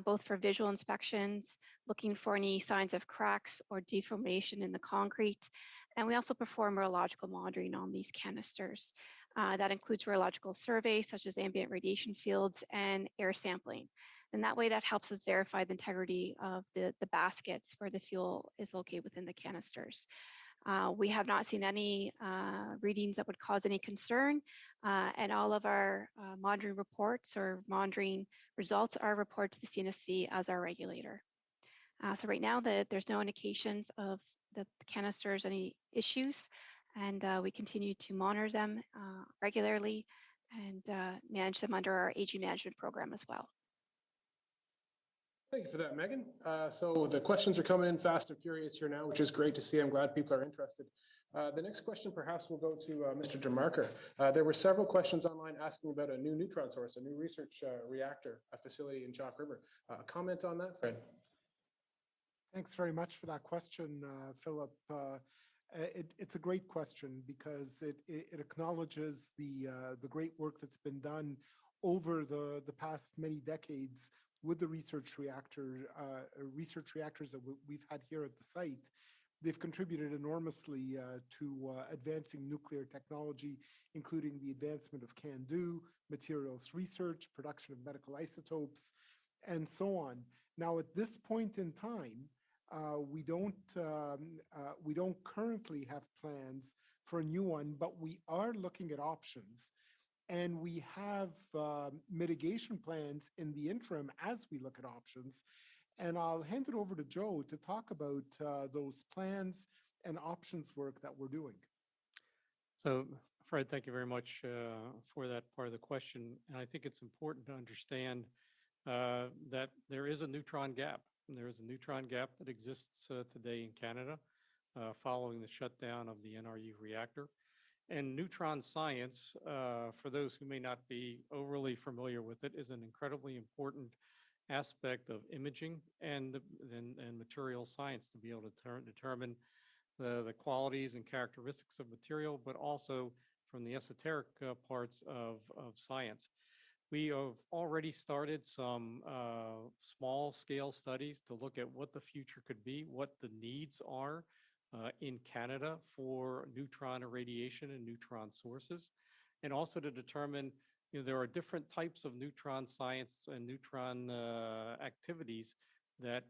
both for visual inspections, looking for any signs of cracks or deformation in the concrete. And we also perform rheological monitoring on these canisters. That includes rheological surveys such as ambient radiation fields and air sampling. And that way that helps us verify the integrity of the baskets where the fuel is located within the canisters. We have not seen any readings that would cause any concern, and all of our monitoring reports or monitoring results are reported to the CNSC as our regulator. So right now there's no indications of the canisters any issues, and we continue to monitor them regularly and manage them under our aging management program as well. Thank you for that, Megan. So the questions are coming in fast and furious here now, which is great to see. I'm glad people are interested. The next question perhaps will go to Mr. DeMarker. There were several questions online asking about a new neutron source, a new research reactor, a facility in Chalk River. Comment on that, Fred? Thanks very much for that question, Philip. It's a great question because it acknowledges the great work that's been done over the past many decades with the research reactors that we've had here at the site. They've contributed enormously to advancing nuclear technology, including the advancement of CANDU, materials research, production of medical isotopes, and so on. Now, at this point in time, we don't currently have plans for a new one, but we are looking at options. And we have mitigation plans in the interim as we look at options. And I'll hand it over to Joe to talk about those plans and options work that we're doing. So, Fred, thank you very much for that part of the question. And I think it's important to understand that there is a neutron gap. And there is a neutron gap that exists today in Canada following the shutdown of the NRU reactor. And neutron science, for those who may not be overly familiar with it, is an incredibly important aspect of imaging and material science to be able to determine the qualities and characteristics of material, but also from the esoteric parts of science. We have already started some small scale studies to look at what the future could be, what the needs are in Canada for neutron irradiation and neutron sources, and also to determine, there are different types of neutron science and neutron activities that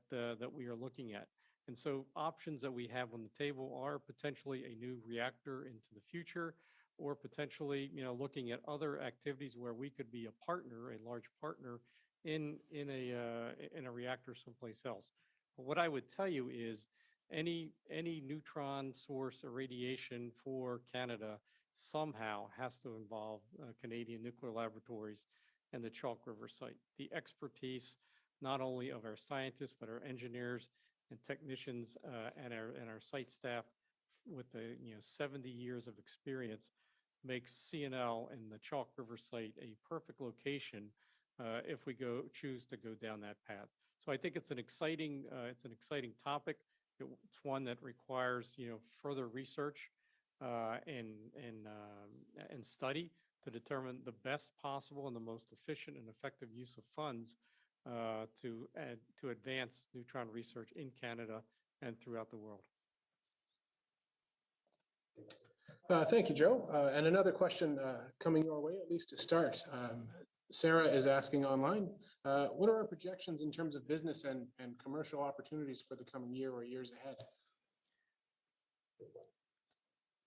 we are looking at. And so options that we have on the table are potentially a new reactor into the future, or potentially, looking at other activities where we could be a partner, a large partner in a reactor someplace else. But what I would tell you is any neutron source irradiation for Canada somehow has to involve Canadian Nuclear Laboratories and the Chalk River site. The expertise, not only of our scientists, but our engineers and technicians and our site staff with the 70 years of experience makes CNL and the Chalk River site a perfect location if we choose to go down that path. So I think it's an exciting topic. It's one that requires further research and study to determine the best possible and the most efficient and effective use of funds to advance neutron research in Canada and throughout the world. Thank you, Joe. And another question coming your way, at least to start. Sarah is asking online, what are our projections in terms of business and commercial opportunities for the coming year or years ahead?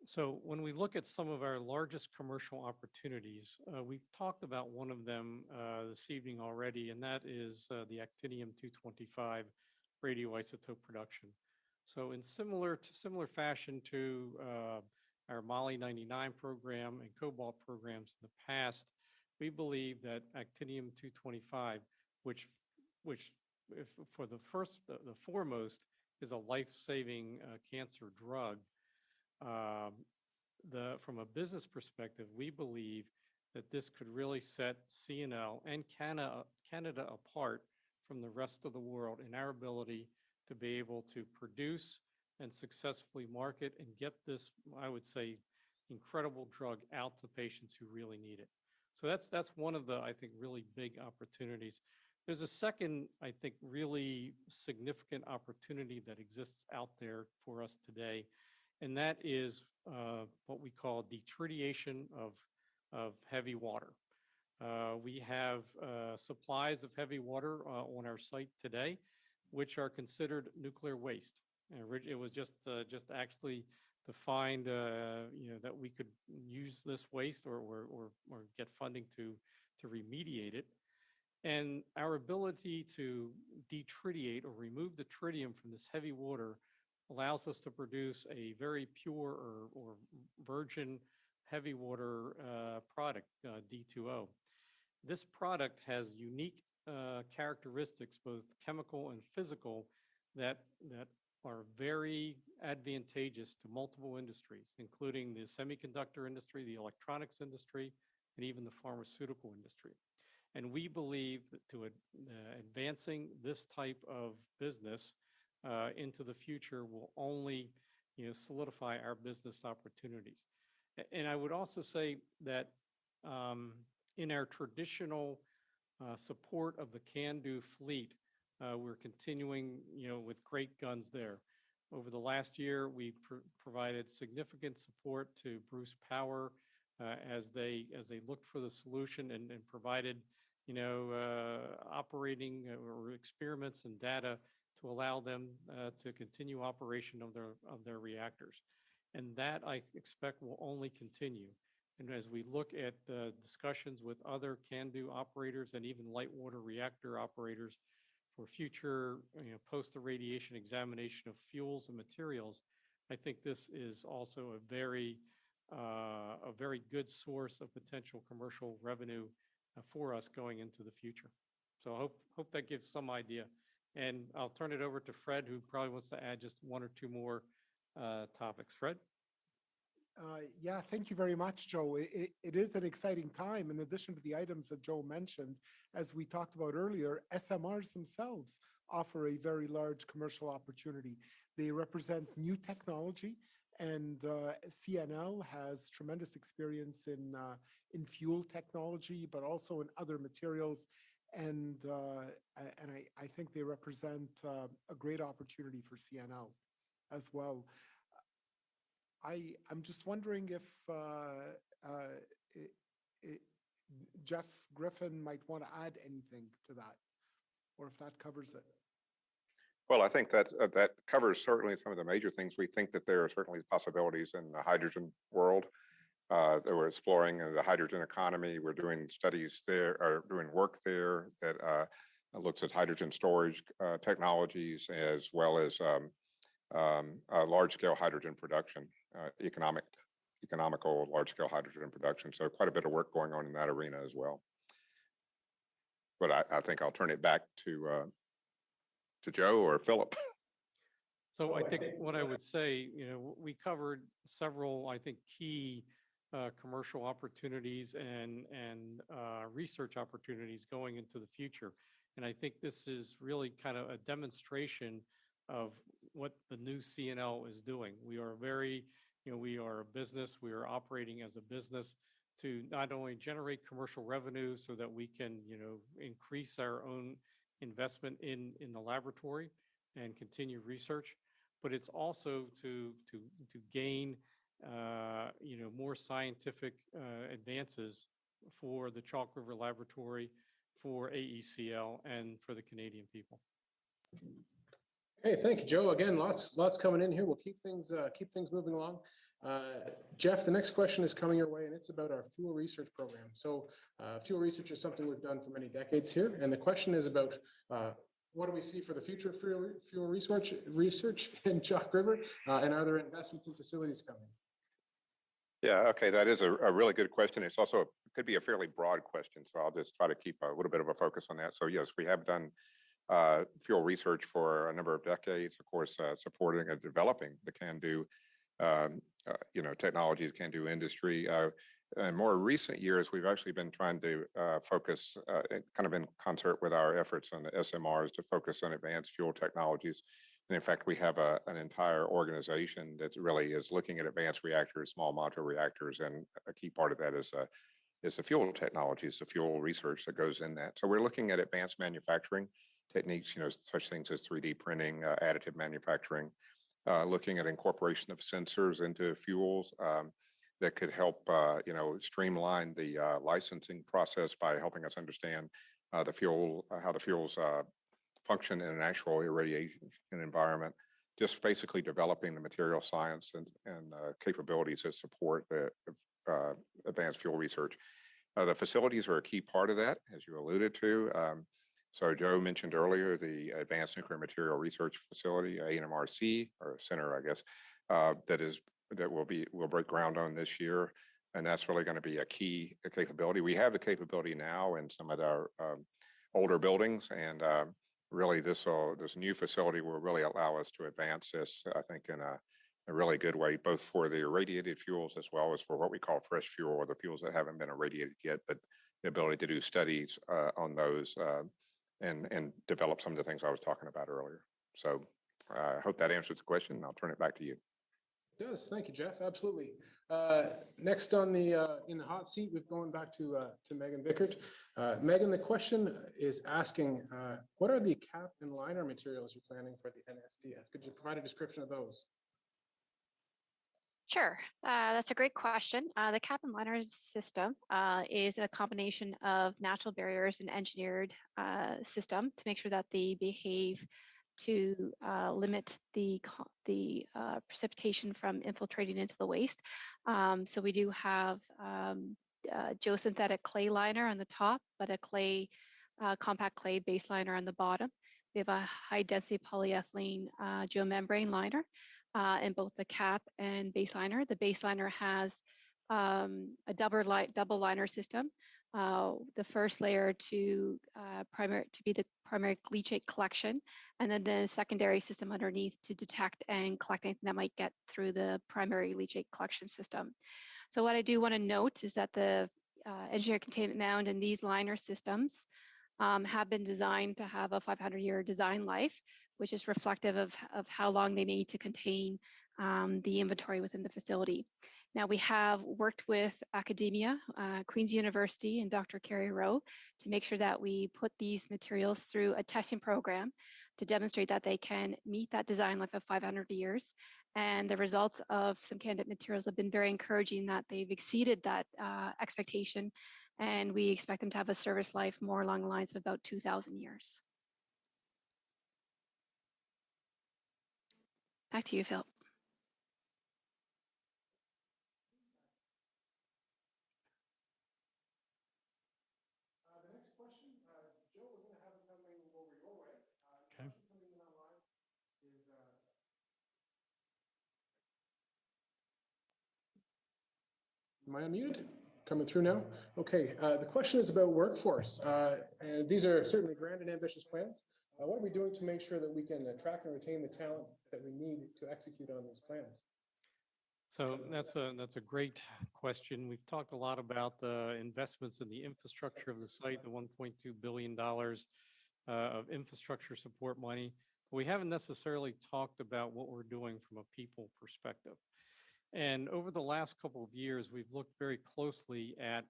So when we look at some of our largest commercial opportunities, we've talked about one of them this evening already, and that is the actinium-225 radioisotope production. So in similar fashion to our Molly 99 program and cobalt programs in the past, we believe that actinium-225, which if for the foremost is a life-saving cancer drug. From a business perspective, we believe that this could really set CNL and Canada apart from the rest of the world in our ability to be able to produce and successfully market and get this, I would say, incredible drug out to patients who really need it. So that's one of the, I think, really big opportunities. There's a second, I think, really significant opportunity that exists out there for us today, and that is what we call detritiation of heavy water. We have supplies of heavy water on our site today, which are considered nuclear waste. It was just actually to find that we could use this waste or get funding to remediate it. And our ability to detritiate or remove the tritium from this heavy water allows us to produce a very pure or virgin heavy water product, D2O. This product has unique characteristics, both chemical and physical, that are very advantageous to multiple industries, including the semiconductor industry, the electronics industry, and even the pharmaceutical industry. And we believe that advancing this type of business into the future will only solidify our business opportunities. And I would also say that in our traditional support of the CANDU fleet, we're continuing with great guns there. Over the last year, we provided significant support to Bruce Power as they looked for the solution and provided operating or experiments and data to allow them to continue operation of their reactors. And that I expect will only continue. And as we look at discussions with other CANDU operators and even light water reactor operators for future post-irradiation examination of fuels and materials, I think this is also a very good source of potential commercial revenue for us going into the future. So I hope that gives some idea. And I'll turn it over to Fred, who probably wants to add just one or two more topics. Fred? Yeah, thank you very much, Joe. It is an exciting time. In addition to the items that Joe mentioned, as we talked about earlier, SMRs themselves offer a very large commercial opportunity. They represent new technology, and CNL has tremendous experience in fuel technology, but also in other materials. And I think they represent a great opportunity for CNL as well. I'm just wondering if Jeff Griffin might want to add anything to that, or if that covers it. Well, I think that covers certainly some of the major things. We think that there are certainly possibilities in the hydrogen world that we're exploring the hydrogen economy. We're doing studies there, or doing work there that looks at hydrogen storage technologies, as well as large-scale hydrogen production, economical large-scale hydrogen production. So quite a bit of work going on in that arena as well. But I think I'll turn it back to Joe or Philip. So I think what I would say, we covered several, I think, key commercial opportunities and research opportunities going into the future. And I think this is really kind of a demonstration of what the new CNL is doing. We are we are a business, we are operating as a business to not only generate commercial revenue so that we can, increase our own investment in the laboratory and continue research, but it's also to gain, more scientific advances for the Chalk River Laboratory, for AECL, and for the Canadian people. Hey, thank you, Joe. Again, lots coming in here. We'll keep things moving along. Jeff, the next question is coming your way, and it's about our fuel research program. So fuel research is something we've done for many decades here. And the question is about what do we see for the future of fuel research in Chalk River? And are there investments in facilities coming? Yeah, okay, that is a really good question. It's also could be a fairly broad question, so I'll just try to keep a little bit of a focus on that. So yes, we have done fuel research for a number of decades, of course, supporting and developing the CANDU, technologies, CANDU industry. In more recent years, we've actually been trying to focus kind of in concert with our efforts on the SMRs to focus on advanced fuel technologies. And in fact, we have an entire organization that really is looking at advanced reactors, small modular reactors, and a key part of that is the fuel technologies, the fuel research that goes in that. So we're looking at advanced manufacturing techniques, such things as 3D printing, additive manufacturing, looking at incorporation of sensors into fuels that could help, streamline the licensing process by helping us understand how the fuels function in an actual irradiation environment. Just basically developing the material science and capabilities that support the advanced fuel research. The facilities are a key part of that, as you alluded to. So Joe mentioned earlier the Advanced Nuclear Material Research Facility, ANMRC, or center, I guess, that will break ground on this year, and that's really going to be a key capability. We have the capability now in some of our older buildings, and really this new facility will really allow us to advance this, I think, in a really good way, both for the irradiated fuels as well as for what we call fresh fuel, or the fuels that haven't been irradiated yet, but the ability to do studies on those and develop some of the things I was talking about earlier. So I hope that answers the question. I'll turn it back to you. It does. Thank you, Jeff. Absolutely. Next on the in the hot seat, we're going back to Megan Vickert. Megan, the question is asking, what are the cap and liner materials you're planning for the NSDF? Could you provide a description of those? Sure, that's a great question. The cap and liner system is a combination of natural barriers and engineered system to make sure that they behave to limit the precipitation from infiltrating into the waste. So we do have geosynthetic clay liner on the top, but a compact clay base liner on the bottom. We have a high density polyethylene geomembrane liner in both the cap and base liner. The base liner has a double liner system. The first layer to be the primary leachate collection, and then the secondary system underneath to detect and collect anything that might get through the primary leachate collection system. So what I do want to note is that the engineered containment mound and these liner systems have been designed to have a 500-year design life, which is reflective of how long they need to contain the inventory within the facility. Now, we have worked with academia, Queen's University and Dr. Carrie Rowe, to make sure that we put these materials through a testing program to demonstrate that they can meet that design life of 500 years. And the results of some candidate materials have been very encouraging, that they've exceeded that expectation, and we expect them to have a service life more along the lines of about 2,000 years. Back to you, Phil. The next question, Joe, we're going to have it coming over your way. Okay. Coming in online is am I unmuted? Coming through now? Okay, the question is about workforce. And these are certainly grand and ambitious plans. What are we doing to make sure that we can attract and retain the talent that we need to execute on these plans? So that's a great question. We've talked a lot about the investments in the infrastructure of the site, the $1.2 billion of infrastructure support money. But we haven't necessarily talked about what we're doing from a people perspective. And over the last couple of years, we've looked very closely at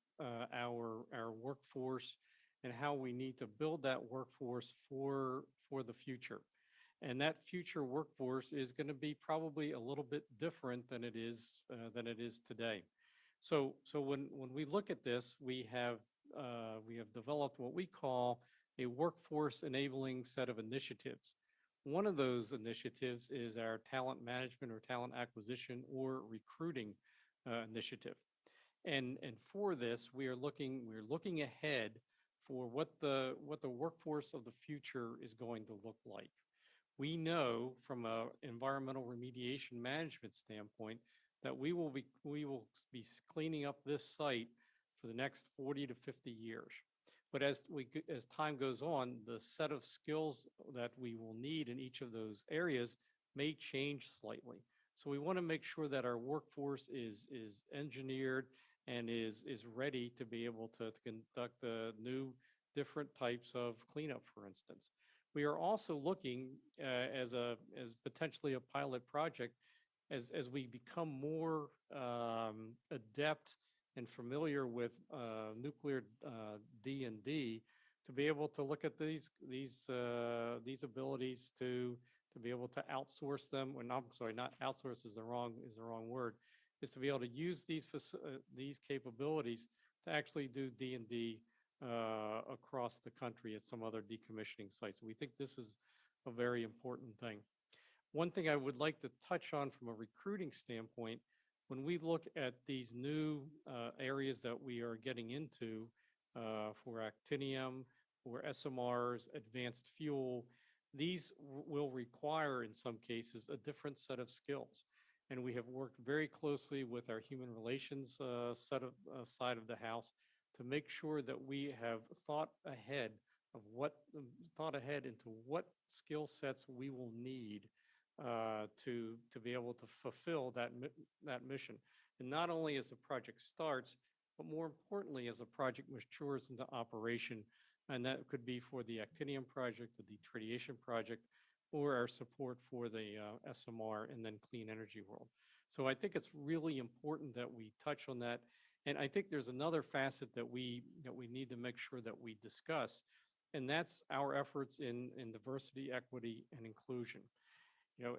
our workforce and how we need to build that workforce for the future. And that future workforce is going to be probably a little bit different than it is today. So when we look at this, we have developed what we call a workforce enabling set of initiatives. One of those initiatives is our talent management or talent acquisition or recruiting initiative. And for this, we're looking ahead for what the workforce of the future is going to look like. We know from an environmental remediation management standpoint that we will be cleaning up this site for the next 40 to 50 years. But as time goes on, the set of skills that we will need in each of those areas may change slightly. So we want to make sure that our workforce is engineered and is ready to be able to conduct the new different types of cleanup, for instance. We are also looking as potentially a pilot project as we become more adept and familiar with nuclear D&D, to be able to look at these abilities to be able to outsource them. Or I'm sorry, not outsource is the wrong word. Is to be able to use these capabilities to actually do D&D across the country at some other decommissioning sites. We think this is a very important thing. One thing I would like to touch on from a recruiting standpoint, when we look at these new areas that we are getting into for actinium, for SMRs, advanced fuel, these will require, in some cases, a different set of skills. And we have worked very closely with our human relations side of the house to make sure that we have thought ahead into what skill sets we will need to be able to fulfill that mission. And not only as the project starts, but more importantly, as a project matures into operation. And that could be for the actinium project, the detritiation project, or our support for the SMR and then clean energy world. So I think it's really important that we touch on that. And I think there's another facet that we need to make sure that we discuss, and that's our efforts in diversity, equity, and inclusion. You know,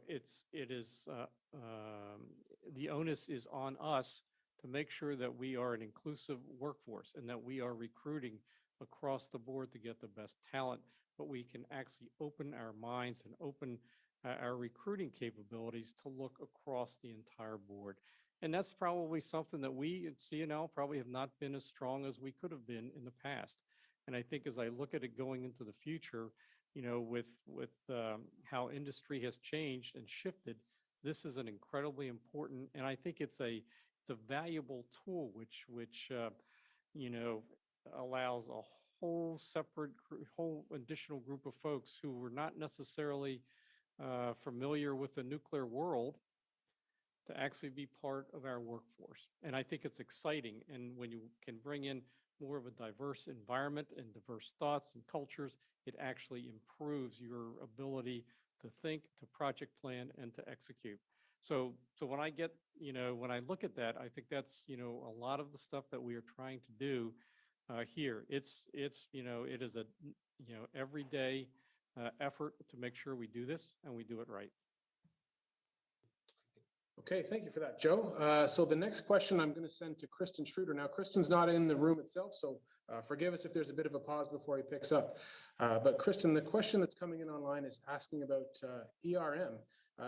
the onus is on us to make sure that we are an inclusive workforce and that we are recruiting across the board to get the best talent, but we can actually open our minds and open our recruiting capabilities to look across the entire board. And that's probably something that we at CNL probably have not been as strong as we could have been in the past. And I think as I look at it going into the future, you know, with how industry has changed and shifted, this is an incredibly important, and I think it's a valuable tool which you know, allows a whole additional group of folks who were not necessarily familiar with the nuclear world to actually be part of our workforce. And I think it's exciting. And when you can bring in more of a diverse environment and diverse thoughts and cultures, it actually improves your ability to think, to project plan, and to execute. So when I get, you know, when I look at that, I think that's, you know, a lot of the stuff that we are trying to do here. It's, you know, it is a, you know, everyday effort to make sure we do this and we do it right. Okay, thank you for that, Joe. So the next question I'm going to send to Kristen Schroeder. Now, Kristen's not in the room itself, so forgive us if there's a bit of a pause before he picks up. But Kristen, the question that's coming in online is asking about ERM.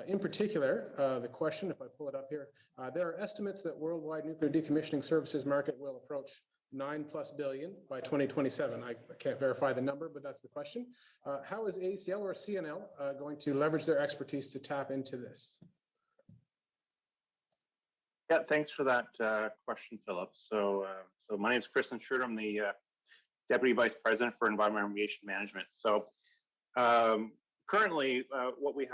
In particular, the question, if I pull it up here, there are estimates that worldwide nuclear decommissioning services market will approach $9+ billion by 2027. I can't verify the number, but that's the question. How is AECL or CNL going to leverage their expertise to tap into this? Yeah, thanks for that question, Philip. So my name is Kristen Schroeder. I'm the Deputy Vice President for Environmental Remediation Management. So currently, we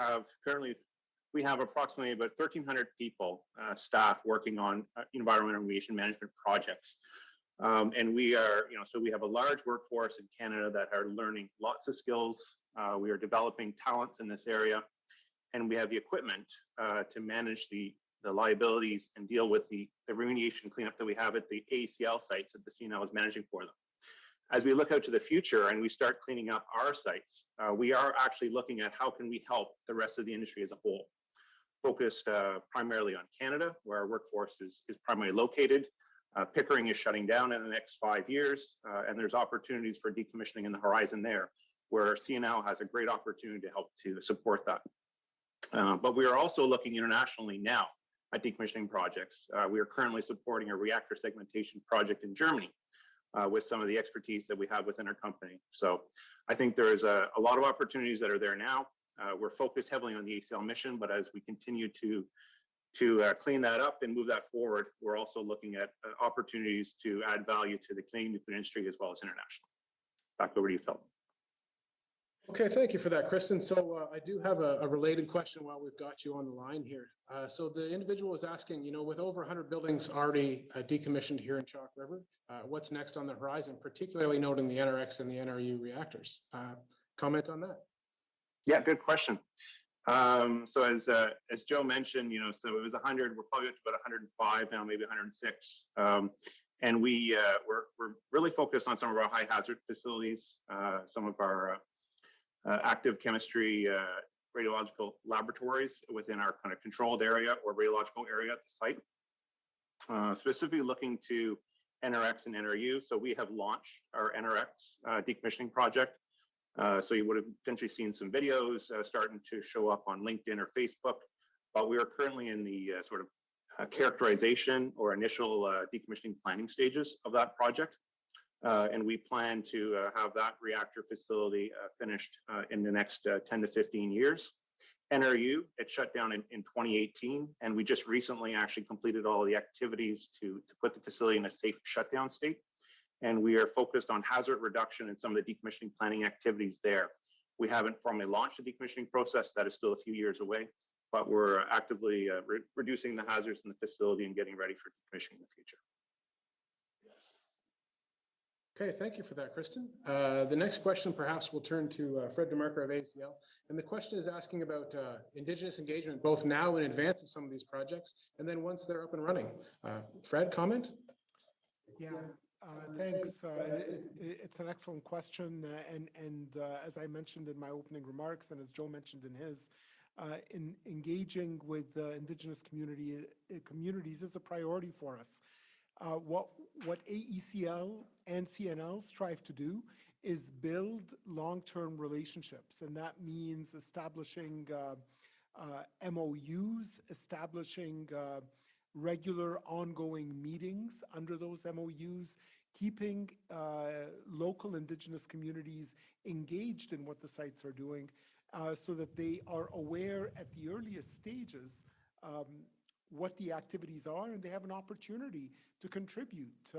have approximately about 1,300 people, staff working on environmental remediation management projects. And we are, you know, so we have a large workforce in Canada that are learning lots of skills. We are developing talents in this area, and we have the equipment to manage the liabilities and deal with the remediation cleanup that we have at the AECL sites that the CNL is managing for them. As we look out to the future and we start cleaning up our sites, we are actually looking at how can we help the rest of the industry as a whole, focused primarily on Canada, where our workforce is primarily located. Pickering is shutting down in the next 5 years, and there's opportunities for decommissioning in the horizon there, where CNL has a great opportunity to help to support that. But we are also looking internationally now at decommissioning projects. We are currently supporting a reactor segmentation project in Germany, with some of the expertise that we have within our company. So I think there's a lot of opportunities that are there now. We're focused heavily on the AECL mission, but as we continue to clean that up and move that forward, we're also looking at opportunities to add value to the Canadian nuclear industry as well as international. Back over to you, Phil. Okay, thank you for that, Kristen. So I do have a related question while we've got you on the line here. So the individual was asking, you know, with over 100 buildings already decommissioned here in Chalk River, what's next on the horizon, particularly noting the NRX and the NRU reactors? Comment on that? Yeah, good question. So as Joe mentioned, you know, so it was 100, we're probably up to about 105 now, maybe 106. And we're really focused on some of our high hazard facilities, some of our active chemistry radiological laboratories within our kind of controlled area or radiological area at the site, specifically looking to NRX and NRU. So we have launched our NRX decommissioning project. So you would have potentially seen some videos starting to show up on LinkedIn or Facebook, but we are currently in the sort of characterization or initial decommissioning planning stages of that project. And we plan to have that reactor facility finished in the next 10 to 15 years. NRU, it shut down in 2018, and we just recently actually completed all of the activities to put the facility in a safe shutdown state. And we are focused on hazard reduction and some of the decommissioning planning activities there. We haven't formally launched the decommissioning process. That is still a few years away, but we're actively reducing the hazards in the facility and getting ready for decommissioning in the future. Okay, thank you for that, Kristen. The next question perhaps will turn to Fred DeMarco of AECL. And the question is asking about Indigenous engagement, both now in advance of some of these projects, and then once they're up and running. Fred, comment? Yeah, thanks. It's an excellent question. And as I mentioned in my opening remarks, and as Joe mentioned in his, in engaging with Indigenous communities is a priority for us. What AECL and CNL strive to do is build long-term relationships, and that means establishing MOUs, establishing regular ongoing meetings under those MOUs, keeping local Indigenous communities engaged in what the sites are doing so that they are aware at the earliest stages what the activities are, and they have an opportunity to contribute.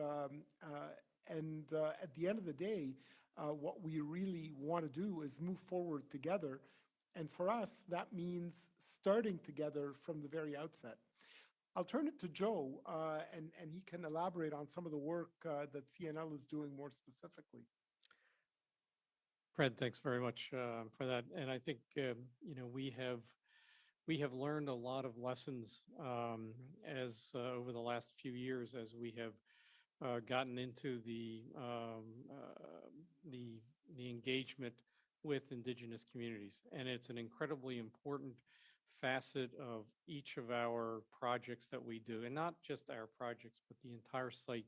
And at the end of the day, what we really want to do is move forward together. And for us, that means starting together from the very outset. I'll turn it to Joe, and he can elaborate on some of the work that CNL is doing more specifically. Fred, thanks very much for that. And I think, you know, we have learned a lot of lessons as over the last few years as we have gotten into the engagement with Indigenous communities. And it's an incredibly important facet of each of our projects that we do, and not just our projects, but the entire site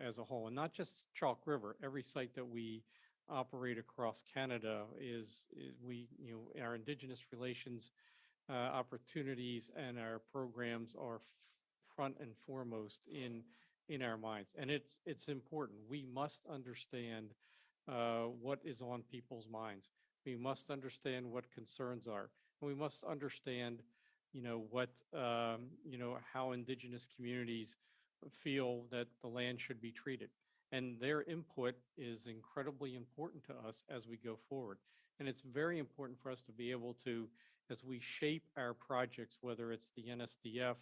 as a whole, and not just Chalk River. Every site that we operate across Canada is our Indigenous relations opportunities and our programs are front and foremost in our minds. And it's important. We must understand what is on people's minds. We must understand what concerns are. And we must understand, how Indigenous communities feel that the land should be treated. And their input is incredibly important to us as we go forward. And it's very important for us to be able to, as we shape our projects, whether it's the NSDF,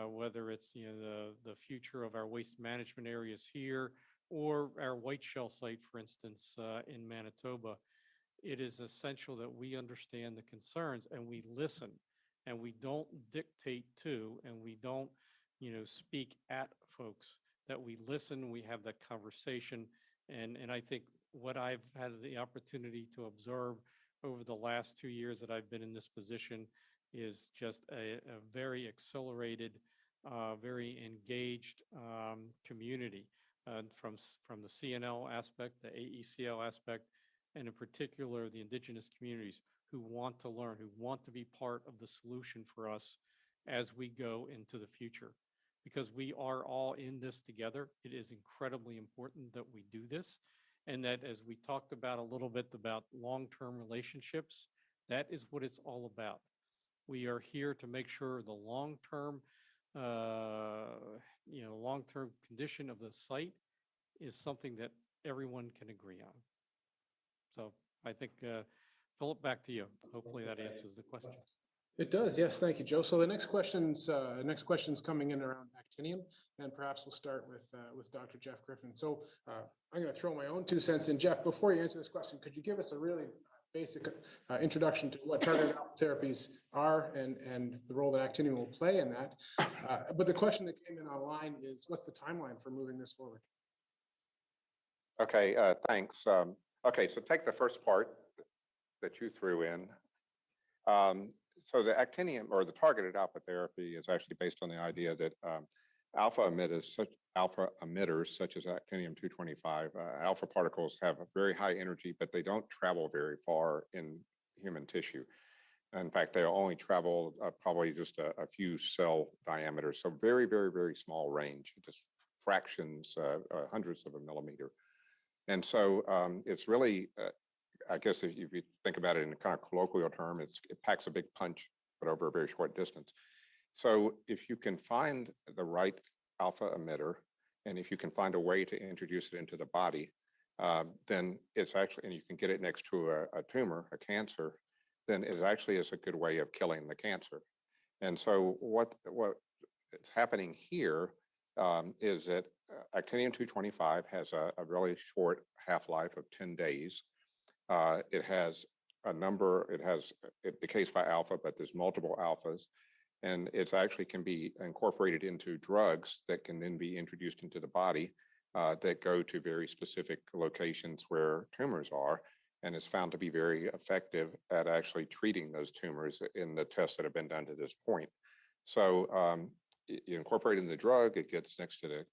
whether it's the future of our waste management areas here, or our White Shell site, for instance, in Manitoba, it is essential that we understand the concerns and we listen, and we don't dictate to, and we don't, speak at folks. That we listen, we have that conversation, and I think what I've had the opportunity to observe over the last 2 years that I've been in this position is just a very accelerated, very engaged community from the CNL aspect, the AECL aspect, and in particular the Indigenous communities who want to learn, who want to be part of the solution for us as we go into the future. because we are all in this together. It is incredibly important that we do this. And that, as we talked about a little bit about long-term relationships, that is what it's all about. We are here to make sure the long-term, long-term condition of the site is something that everyone can agree on. So I think, Philip, back to you. Hopefully that answers the question. It does, yes, thank you, Joe. So the next question's coming in around actinium, and perhaps we'll start with Dr. Jeff Griffin. So I'm going to throw my own 2 cents in. Jeff, before you answer this question, could you give us a really basic introduction to what targeted alpha therapies are and the role that actinium will play in that? But the question that came in online is, what's the timeline for moving this forward? Okay, thanks. Okay, so take the first part that you threw in. So the actinium, or the targeted alpha therapy, is actually based on the idea that alpha emitters such as actinium-225, alpha particles have a very high energy, but they don't travel very far in human tissue. In fact, they'll only travel probably just a few cell diameters, so very, very, very small range, just fractions, hundredths of a millimeter. And so it's really, I guess if you think about it in a kind of colloquial term, it packs a big punch, but over a very short distance. So if you can find the right alpha emitter, and if you can find a way to introduce it into the body, then it's actually, and you can get it next to a tumor, a cancer, then it actually is a good way of killing the cancer. And so what is happening here is that actinium-225 has a really short half-life of 10 days. It has it decays by alpha, but there's multiple alphas. And it's actually can be incorporated into drugs that can then be introduced into the body that go to very specific locations where tumors are. And it's found to be very effective at actually treating those tumors in the tests that have been done to this point. So you incorporate in the drug, it gets next to the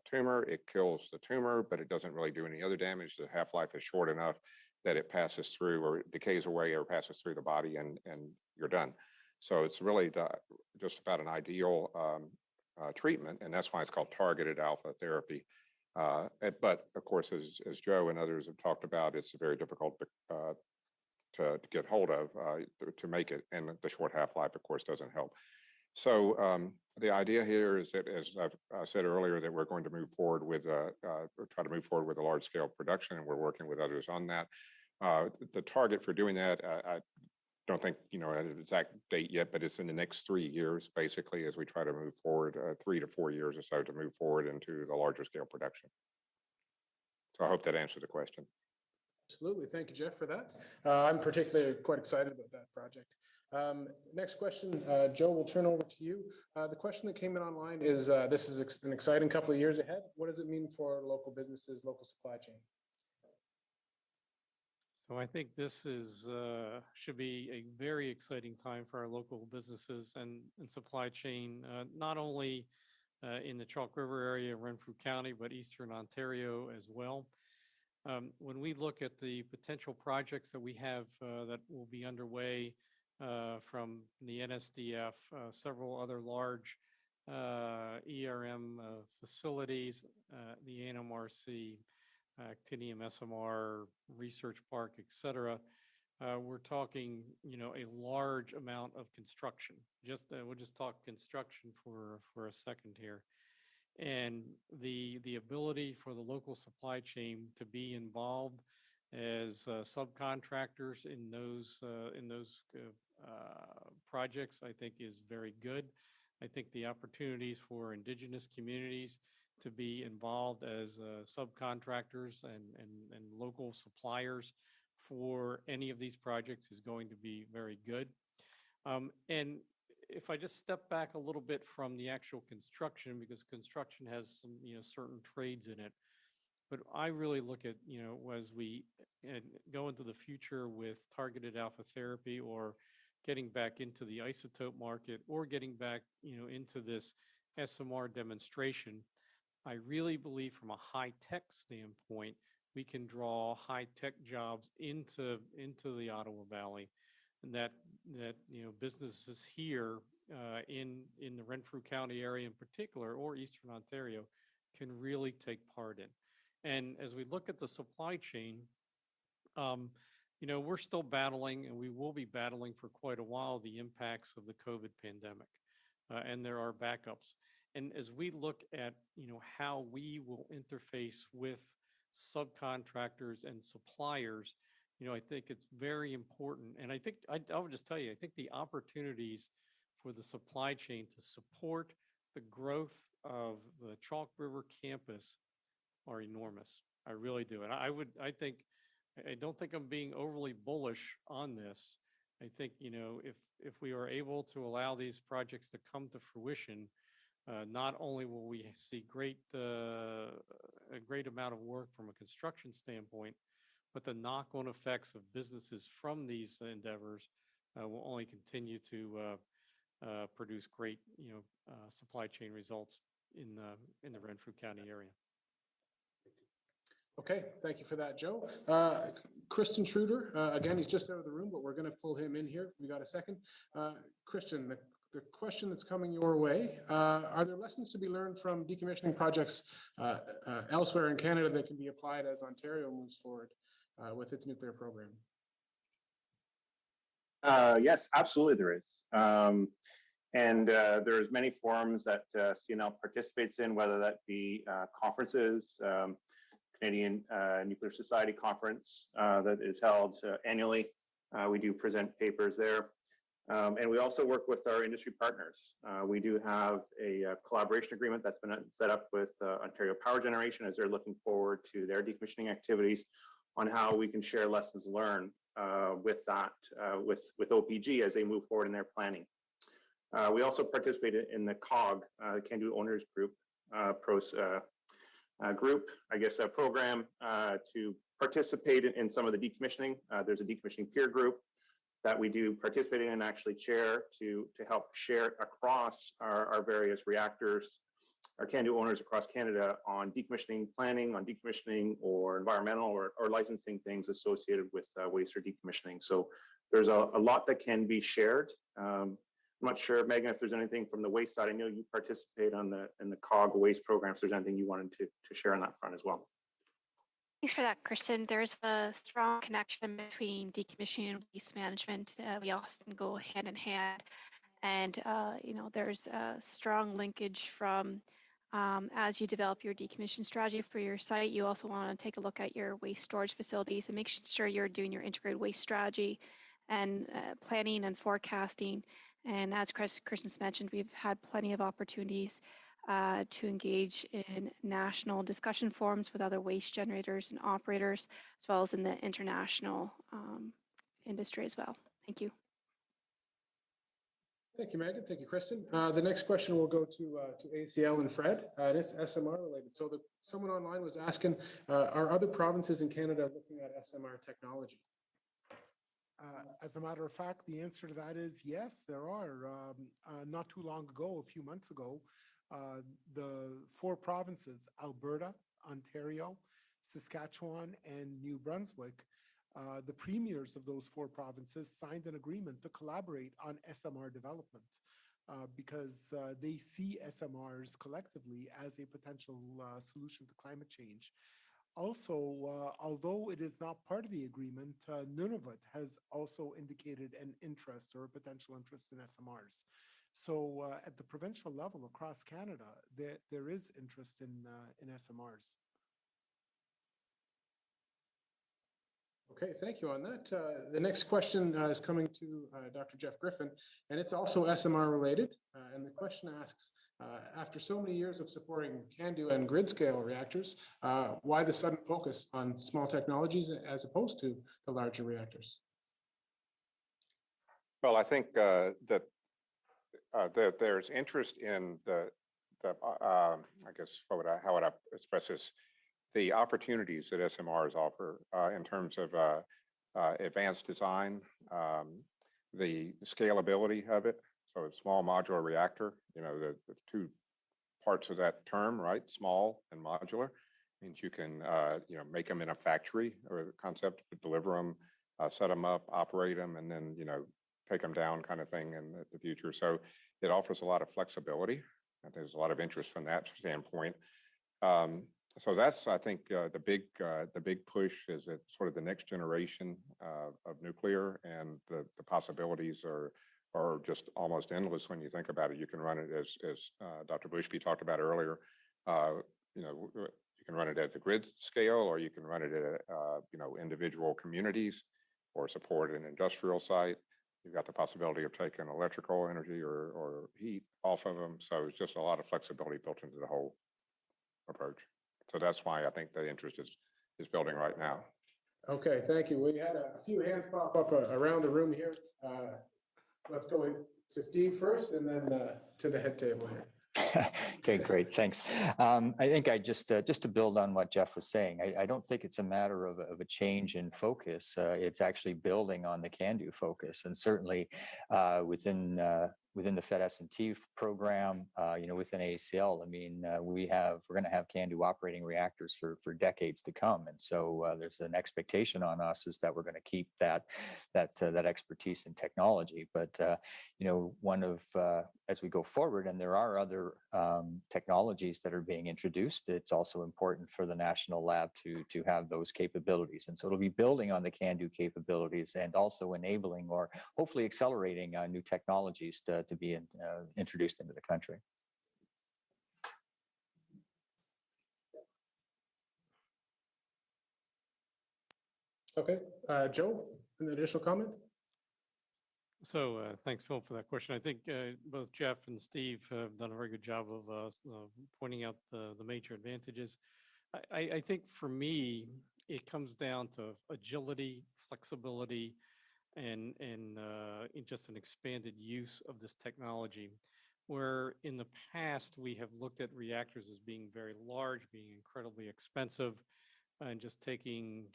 tumor, it kills the tumor, but it doesn't really do any other damage. The half-life is short enough that it passes through or decays away or passes through the body, and you're done. So it's really just about an ideal treatment, and that's why it's called targeted alpha therapy. But of course, as Joe and others have talked about, it's very difficult to get hold of to make it, and the short half-life, of course, doesn't help. So the idea here is that, as I've said earlier, that we're going to move forward with try to move forward with a large-scale production, and we're working with others on that. The target for doing that, I don't think an exact date yet, but it's in the next 3 years, basically, as we try to move forward, 3 to 4 years or so to move forward into the larger scale production. So I hope that answered the question. Absolutely. Thank you, Jeff, for that. I'm particularly quite excited about that project. Next question, Joe, we'll turn over to you. The question that came in online is, this is an exciting couple of years ahead. What does it mean for local businesses, local supply chain? So I think this should be a very exciting time for our local businesses and supply chain, not only in the Chalk River area, Renfrew County, but Eastern Ontario as well. When we look at the potential projects that we have that will be underway from the NSDF, several other large ERM facilities, the NMRC, Actinium SMR Research Park, et cetera, we're talking, a large amount of construction. We'll just talk construction for a second here. And the ability for the local supply chain to be involved as subcontractors in those projects, I think, is very good. I think the opportunities for Indigenous communities to be involved as subcontractors and local suppliers for any of these projects is going to be very good. And if I just step back a little bit from the actual construction, because construction has some, certain trades in it, but I really look at, as we go into the future with targeted alpha therapy, or getting back into the isotope market, or getting back, into this SMR demonstration, I really believe from a high-tech standpoint, we can draw high-tech jobs into the Ottawa Valley, and that businesses here in the Renfrew County area in particular, or Eastern Ontario, can really take part in. And as we look at the supply chain, we're still battling, and we will be battling for quite a while, the impacts of the COVID pandemic, and there are backups. And as we look at, how we will interface with subcontractors and suppliers, I think it's very important. And I think I would just tell you, I think the opportunities for the supply chain to support the growth of the Chalk River campus are enormous. I really do. And I don't think I'm being overly bullish on this. I think, if we are able to allow these projects to come to fruition, not only will we see a great amount of work from a construction standpoint, but the knock-on effects of businesses from these endeavors will only continue to produce great, supply chain results in the Renfrew County area. Okay, thank you for that, Joe. Kristen Schroeder, again, he's just out of the room, but we're going to pull him in here. We got a second. Christian, the question that's coming your way, are there lessons to be learned from decommissioning projects elsewhere in Canada that can be applied as Ontario moves forward with its nuclear program? Yes, absolutely there is. And there's many forums that CNL participates in, whether that be conferences, Canadian Nuclear Society conference that is held annually. We do present papers there. And we also work with our industry partners. We do have a collaboration agreement that's been set up with Ontario Power Generation as they're looking forward to their decommissioning activities on how we can share lessons learned with that, with OPG as they move forward in their planning. We also participated in the COG, Can-Do Owners Group, program to participate in some of the decommissioning. There's a decommissioning peer group that we do participate in and actually chair to help share across our various reactors, our Can-Do owners across Canada on decommissioning planning, on decommissioning or environmental or licensing things associated with waste or decommissioning. So there's a lot that can be shared. I'm not sure, Megan, if there's anything from the waste side. I know you participate in the COG waste program. If there's anything you wanted to share on that front as well. Thanks for that, Kristen. There's a strong connection between decommissioning and waste management. We often go hand in hand. And, there's a strong linkage from as you develop your decommission strategy for your site, you also want to take a look at your waste storage facilities and make sure you're doing your integrated waste strategy and planning and forecasting. And as Kristen's mentioned, we've had plenty of opportunities to engage in national discussion forums with other waste generators and operators, as well as in the international industry as well. Thank you. Thank you, Megan. Thank you, Kristen. The next question will go to AECL and Fred. It's SMR related. So someone online was asking, are other provinces in Canada looking at SMR technology? As a matter of fact, the answer to that is yes, there are. Not too long ago, a few months ago, the 4 provinces, Alberta, Ontario, Saskatchewan, and New Brunswick, the premiers of those 4 provinces signed an agreement to collaborate on SMR development because they see SMRs collectively as a potential solution to climate change. Also, although it is not part of the agreement, Nunavut has also indicated an interest or a potential interest in SMRs. So at the provincial level across Canada, there is interest in SMRs. Okay, thank you on that. The next question is coming to Dr. Jeff Griffin, and it's also SMR related. And the question asks, after so many years of supporting Can-Do and grid scale reactors, why the sudden focus on small technologies as opposed to the larger reactors? Well, I think that there's interest in I guess, how would I express this? The opportunities that SMRs offer in terms of advanced design, the scalability of it. So a small modular reactor, the 2 parts of that term, right? Small and modular means you can, make them in a factory, or the concept to deliver them, set them up, operate them, and then, take them down kind of thing in the future. So It offers a lot of flexibility. And there's a lot of interest from that standpoint. So that's, I think, the big push is that sort of the next generation of nuclear, and the possibilities are just almost endless when you think about it. You can run it as Dr. Bushby talked about earlier. You know, you can run it at the grid scale, or you can run it at you know, individual communities, or support an industrial site. You've got the possibility of taking electrical energy or heat off of them. So it's just a lot of flexibility built into the whole approach. So that's why I think the interest is building right now. Okay, thank you. We had a few hands pop up around the room here. Let's go to Steve first, and then to the head table here. Okay, great, thanks. I think I just to build on what Jeff was saying, I don't think it's a matter of a change in focus. It's actually building on the can-do focus, and certainly within the Fed S&T program, you know, within AECL, I mean, we're going to have can-do operating reactors for decades to come, and so there's an expectation on us is that we're going to keep that expertise and technology. But you know, one of as we go forward, and there are other technologies that are being introduced, it's also important for the national lab to have those capabilities, and so it'll be building on the can-do capabilities and also enabling or hopefully accelerating new technologies to be introduced into the country. Okay, Joe, an additional comment? So thanks, Phil, for that question. I think both Jeff and Steve have done a very good job of pointing out the major advantages. I think for me, it comes down to agility, flexibility, and just an expanded use of this technology, where in the past we have looked at reactors as being very large, being incredibly expensive, and just taking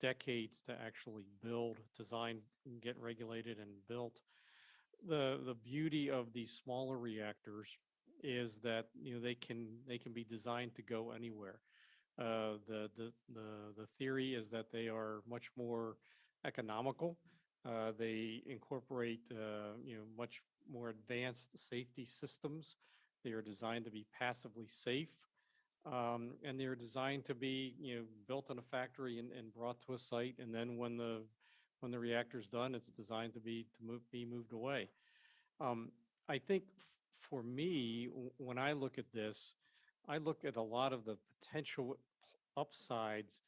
decades to actually build, design, get regulated and built. The beauty of these smaller reactors is that, you know, they can be designed to go anywhere. The theory is that they are much more economical. They incorporate you know, much more advanced safety systems. They are designed to be passively safe, and they're designed to be, you know, built in a factory and brought to a site. And then when the reactor's done, it's designed to be moved away. I think for me, when I look at this, I look at a lot of the potential upsides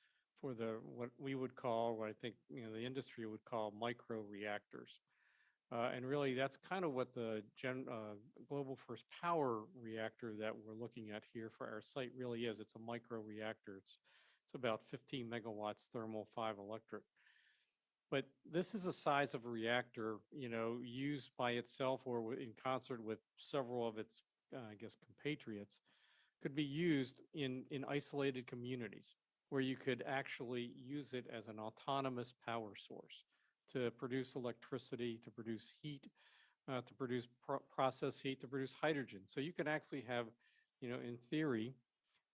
for what we would call, what I think, you know, the industry would call micro reactors. And really, that's kind of what the Global First Power reactor that we're looking at here for our site really is. It's a micro reactor. It's about 15 megawatts thermal, 5 electric. But this is a size of a reactor, you know, used by itself or in concert with several of its, I guess, compatriots, could be used in isolated communities where you could actually use it as an autonomous power source to produce electricity, to produce heat, to produce process heat, to produce hydrogen. So you can actually have, you know, in theory,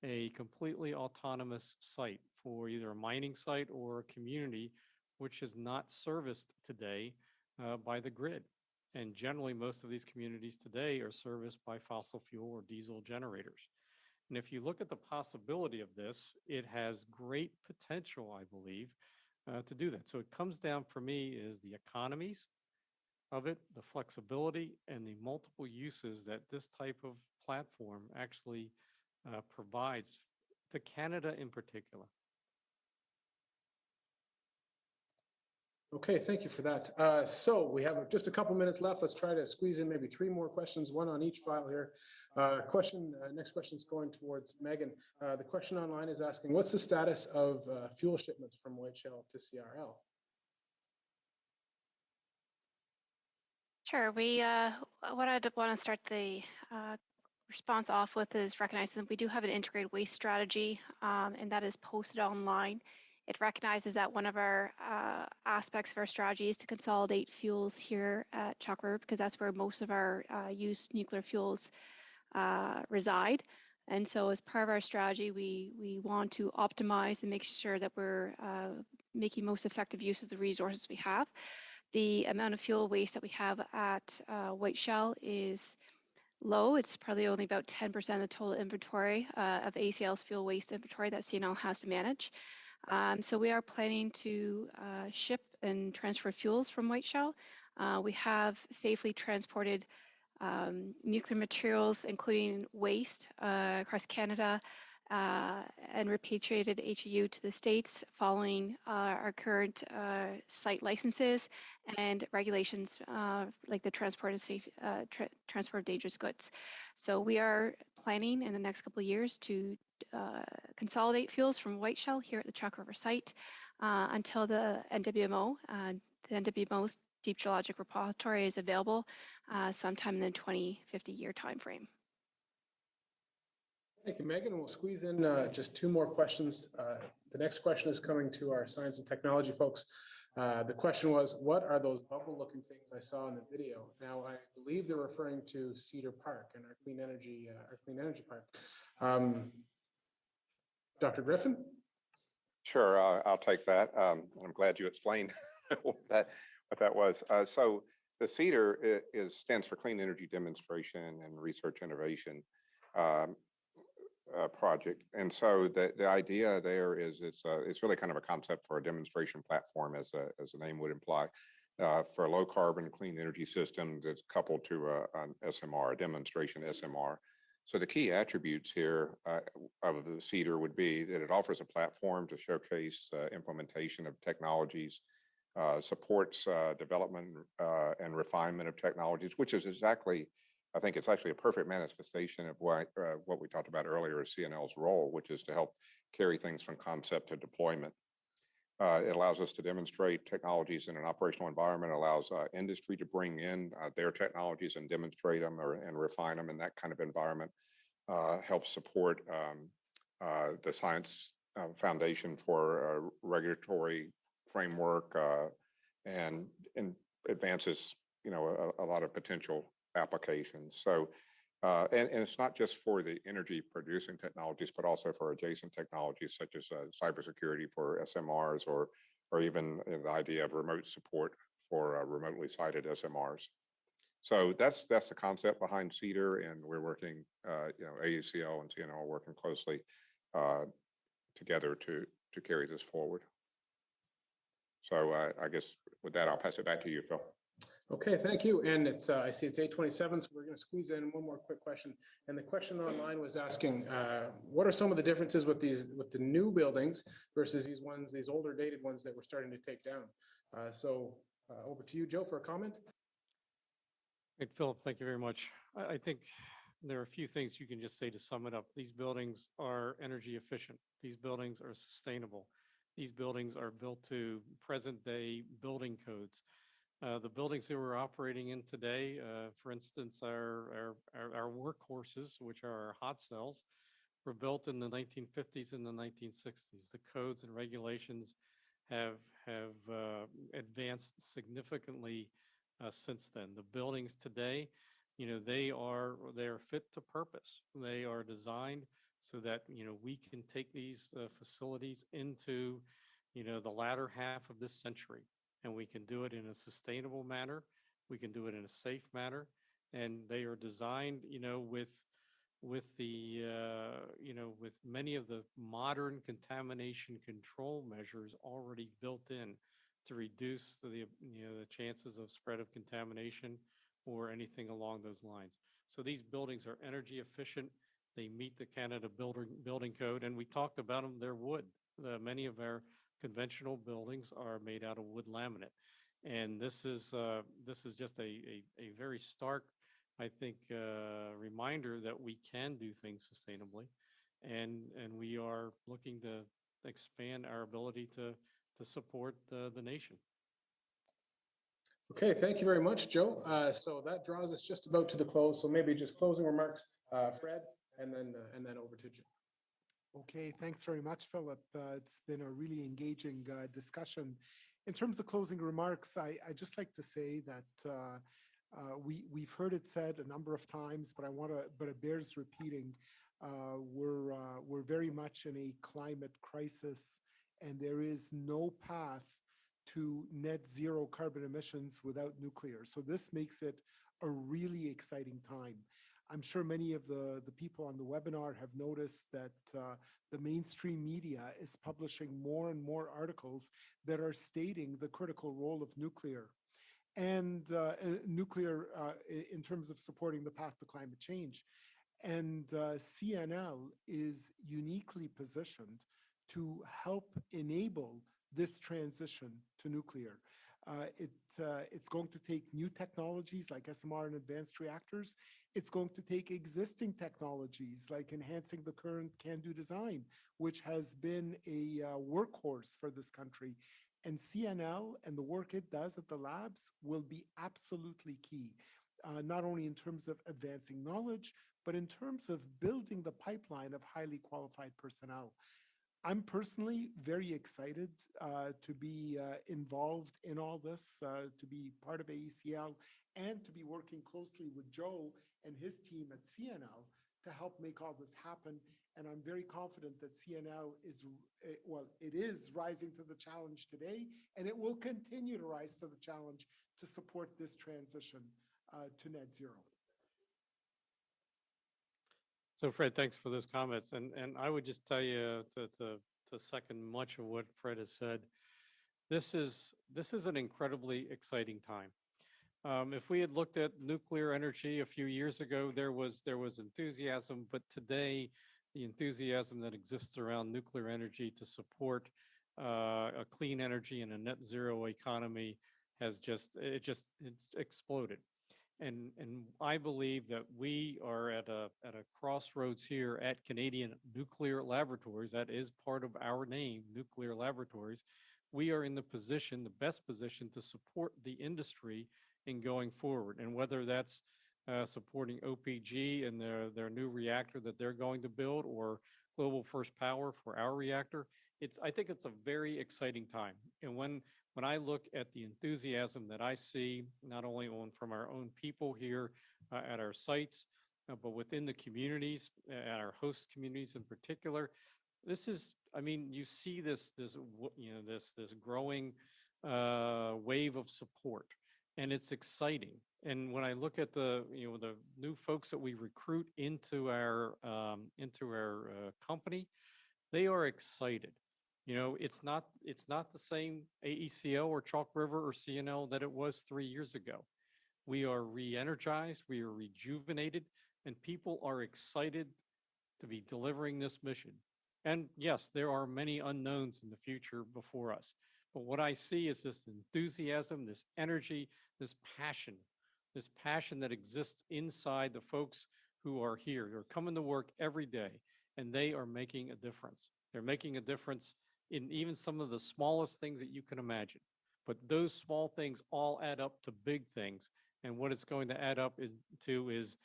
a completely autonomous site for either a mining site or a community which is not serviced today by the grid. And generally, most of these communities today are serviced by fossil fuel or diesel generators. And if you look at the possibility of this, it has great potential, I believe, to do that. So it comes down for me is the economies of it, the flexibility, and the multiple uses that this type of platform actually provides to Canada in particular. Okay, thank you for that. So we have just a couple minutes left. Let's try to squeeze in maybe 3 more questions, one on each file here. Next question is going towards Megan. The question online is asking, what's the status of fuel shipments from Whiteshell to CRL? Sure. What I'd want to start the response off with is recognizing that we do have an integrated waste strategy, and that is posted online. It recognizes that one of our aspects of our strategy is to consolidate fuels here at Chalk River, because that's where most of our used nuclear fuels reside. And so as part of our strategy, we want to optimize and make sure that we're making most effective use of the resources we have. The amount of fuel waste that we have at White Shell is low. It's probably only about 10% of the total inventory of ACL's fuel waste inventory that CNL has to manage. So we are planning to ship and transfer fuels from White Shell. We have safely transported nuclear materials, including waste, across Canada, and repatriated HEU to the States following our current site licenses and regulations like the transport of dangerous goods. So we are planning in the next couple of years to consolidate fuels from White Shell here at the Chalk River site until the NWMO, the NWMO's Deep Geologic Repository is available sometime in the 2050 year timeframe. Thank you, Megan. We'll squeeze in just two more questions. The next question is coming to our science and technology folks. The question was, what are those bubble-looking things I saw in the video? Now, I believe they're referring to Cedar Park and our clean energy park. Dr. Griffin? Sure, I'll take that. I'm glad you explained what that was. So the CEDAR stands for Clean Energy Demonstration and Research Innovation Project. And so the idea there is it's really kind of a concept for a demonstration platform, as the name would imply, for low carbon clean energy systems. It's coupled to an SMR, a demonstration SMR. So the key attributes here of the CEDAR would be that it offers a platform to showcase implementation of technologies, supports development and refinement of technologies, which is exactly, I think it's actually a perfect manifestation of what we talked about earlier as CNL's role, which is to help carry things from concept to deployment. It allows us to demonstrate technologies in an operational environment, allows industry to bring in their technologies and demonstrate them and refine them in that kind of environment, helps support the science foundation for regulatory framework and advances, a lot of potential applications. So, and it's not just for the energy producing technologies, but also for adjacent technologies such as cybersecurity for SMRs, or even the idea of remote support for remotely sited SMRs. So that's the concept behind CEDAR, and we're working, AECL and CNL are working closely together to carry this forward. So I guess with that, I'll pass it back to you, Phil. Okay, thank you. And it's I see it's 8:27, so we're going to squeeze in one more quick question. And the question online was asking, what are some of the differences with the new buildings versus these older dated ones that we're starting to take down? So over to you, Joe, for a comment. Hey, Philip, thank you very much. I think there are a few things you can just say to sum it up. These buildings are energy efficient. These buildings are sustainable. These buildings are built to present day building codes. The buildings that we're operating in today, for instance, our workhorses, which are our hot cells, were built in the 1950s and the 1960s. The codes and regulations have advanced significantly since then. The buildings today, they are fit to purpose. They are designed so that we can take these facilities into the latter half of this century. And we can do it in a sustainable manner. We can do it in a safe manner, and they are designed, with many of the modern contamination control measures already built in to reduce the chances of spread of contamination or anything along those lines. So these buildings are energy efficient. They meet the Canada Building Code, and we talked about them. They're wood. Many of our conventional buildings are made out of wood laminate, and this is just a very stark, I think, reminder that we can do things sustainably, and we are looking to expand our ability to support the nation. Okay, thank you very much, Joe. So that draws us just about to the close. So maybe just closing remarks, Fred, and then over to Joe. Okay, thanks very much, Philip. It's been a really engaging discussion. In terms of closing remarks, I just like to say that we've heard it said a number of times, but it bears repeating. We're very much in a climate crisis, and there is no path to net zero carbon emissions without nuclear. So this makes it a really exciting time. I'm sure many of the people on the webinar have noticed that the mainstream media is publishing more and more articles that are stating the critical role of nuclear and in terms of supporting the path to climate change. And CNL is uniquely positioned to help enable this transition to nuclear. It's going to take new technologies like SMR and advanced reactors. It's going to take existing technologies like enhancing the current CANDU design, which has been a workhorse for this country. And CNL and the work it does at the labs will be absolutely key, not only in terms of advancing knowledge, but in terms of building the pipeline of highly qualified personnel. I'm personally very excited to be involved in all this, to be part of AECL, and to be working closely with Joe and his team at CNL to help make all this happen. And I'm very confident that CNL is, well, it is rising to the challenge today, and it will continue to rise to the challenge to support this transition to net zero. So Fred, thanks for those comments. And I would just tell you to second much of what Fred has said. This is an incredibly exciting time. If we had looked at nuclear energy a few years ago, there was enthusiasm, but today the enthusiasm that exists around nuclear energy to support a clean energy and a net zero economy has it's exploded. And I believe that we are at a crossroads here at Canadian Nuclear Laboratories. That is part of our name, Nuclear Laboratories. We are in the position, the best position to support the industry in going forward. And whether that's supporting OPG and their new reactor that they're going to build, or Global First Power for our reactor, I think it's a very exciting time. And when I look at the enthusiasm that I see, not only from our own people here at our sites, but within the communities, at our host communities in particular, this is, I mean, you see this growing wave of support, and it's exciting. And when I look at the new folks that we recruit into our company, they are excited. It's not the same AECL or Chalk River or CNL that it was 3 years ago. We are re-energized, we are rejuvenated, and people are excited to be delivering this mission. And yes, there are many unknowns in the future before us. But what I see is this enthusiasm, this energy, this passion that exists inside the folks who are here. They're coming to work every day, and they are making a difference. They're making a difference in even some of the smallest things that you can imagine. But those small things all add up to big things. And what it's going to add up is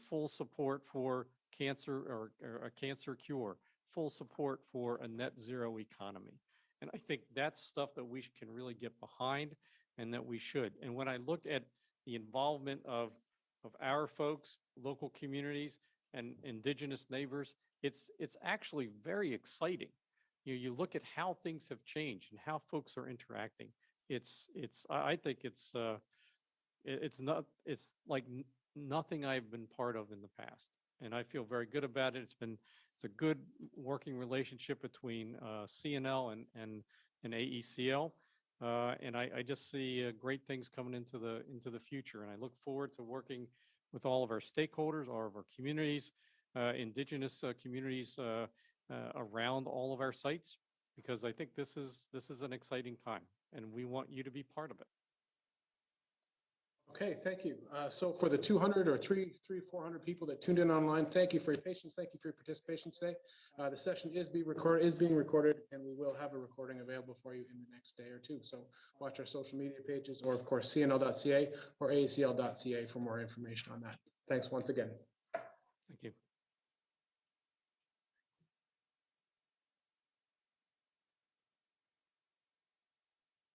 full support for cancer or a cancer cure, full support for a net zero economy. And I think that's stuff that we can really get behind, and that we should. And when I look at the involvement of our folks, local communities, and Indigenous neighbors, it's actually very exciting. You look at how things have changed and how folks are interacting. I think it's like nothing I've been part of in the past, and I feel very good about it. It's a good working relationship between CNL and AECL, and I just see great things coming into the future. And I look forward to working with all of our stakeholders, all of our communities, Indigenous communities around all of our sites, because I think this is an exciting time, and we want you to be part of it. Okay, thank you. So for the 200 or 400 people that tuned in online, thank you for your patience. Thank you for your participation today. The session is being recorded, and we will have a recording available for you in the next day or two. So watch our social media pages, or of course, cnl.ca or aecl.ca for more information on that. Thanks once again. Thank you.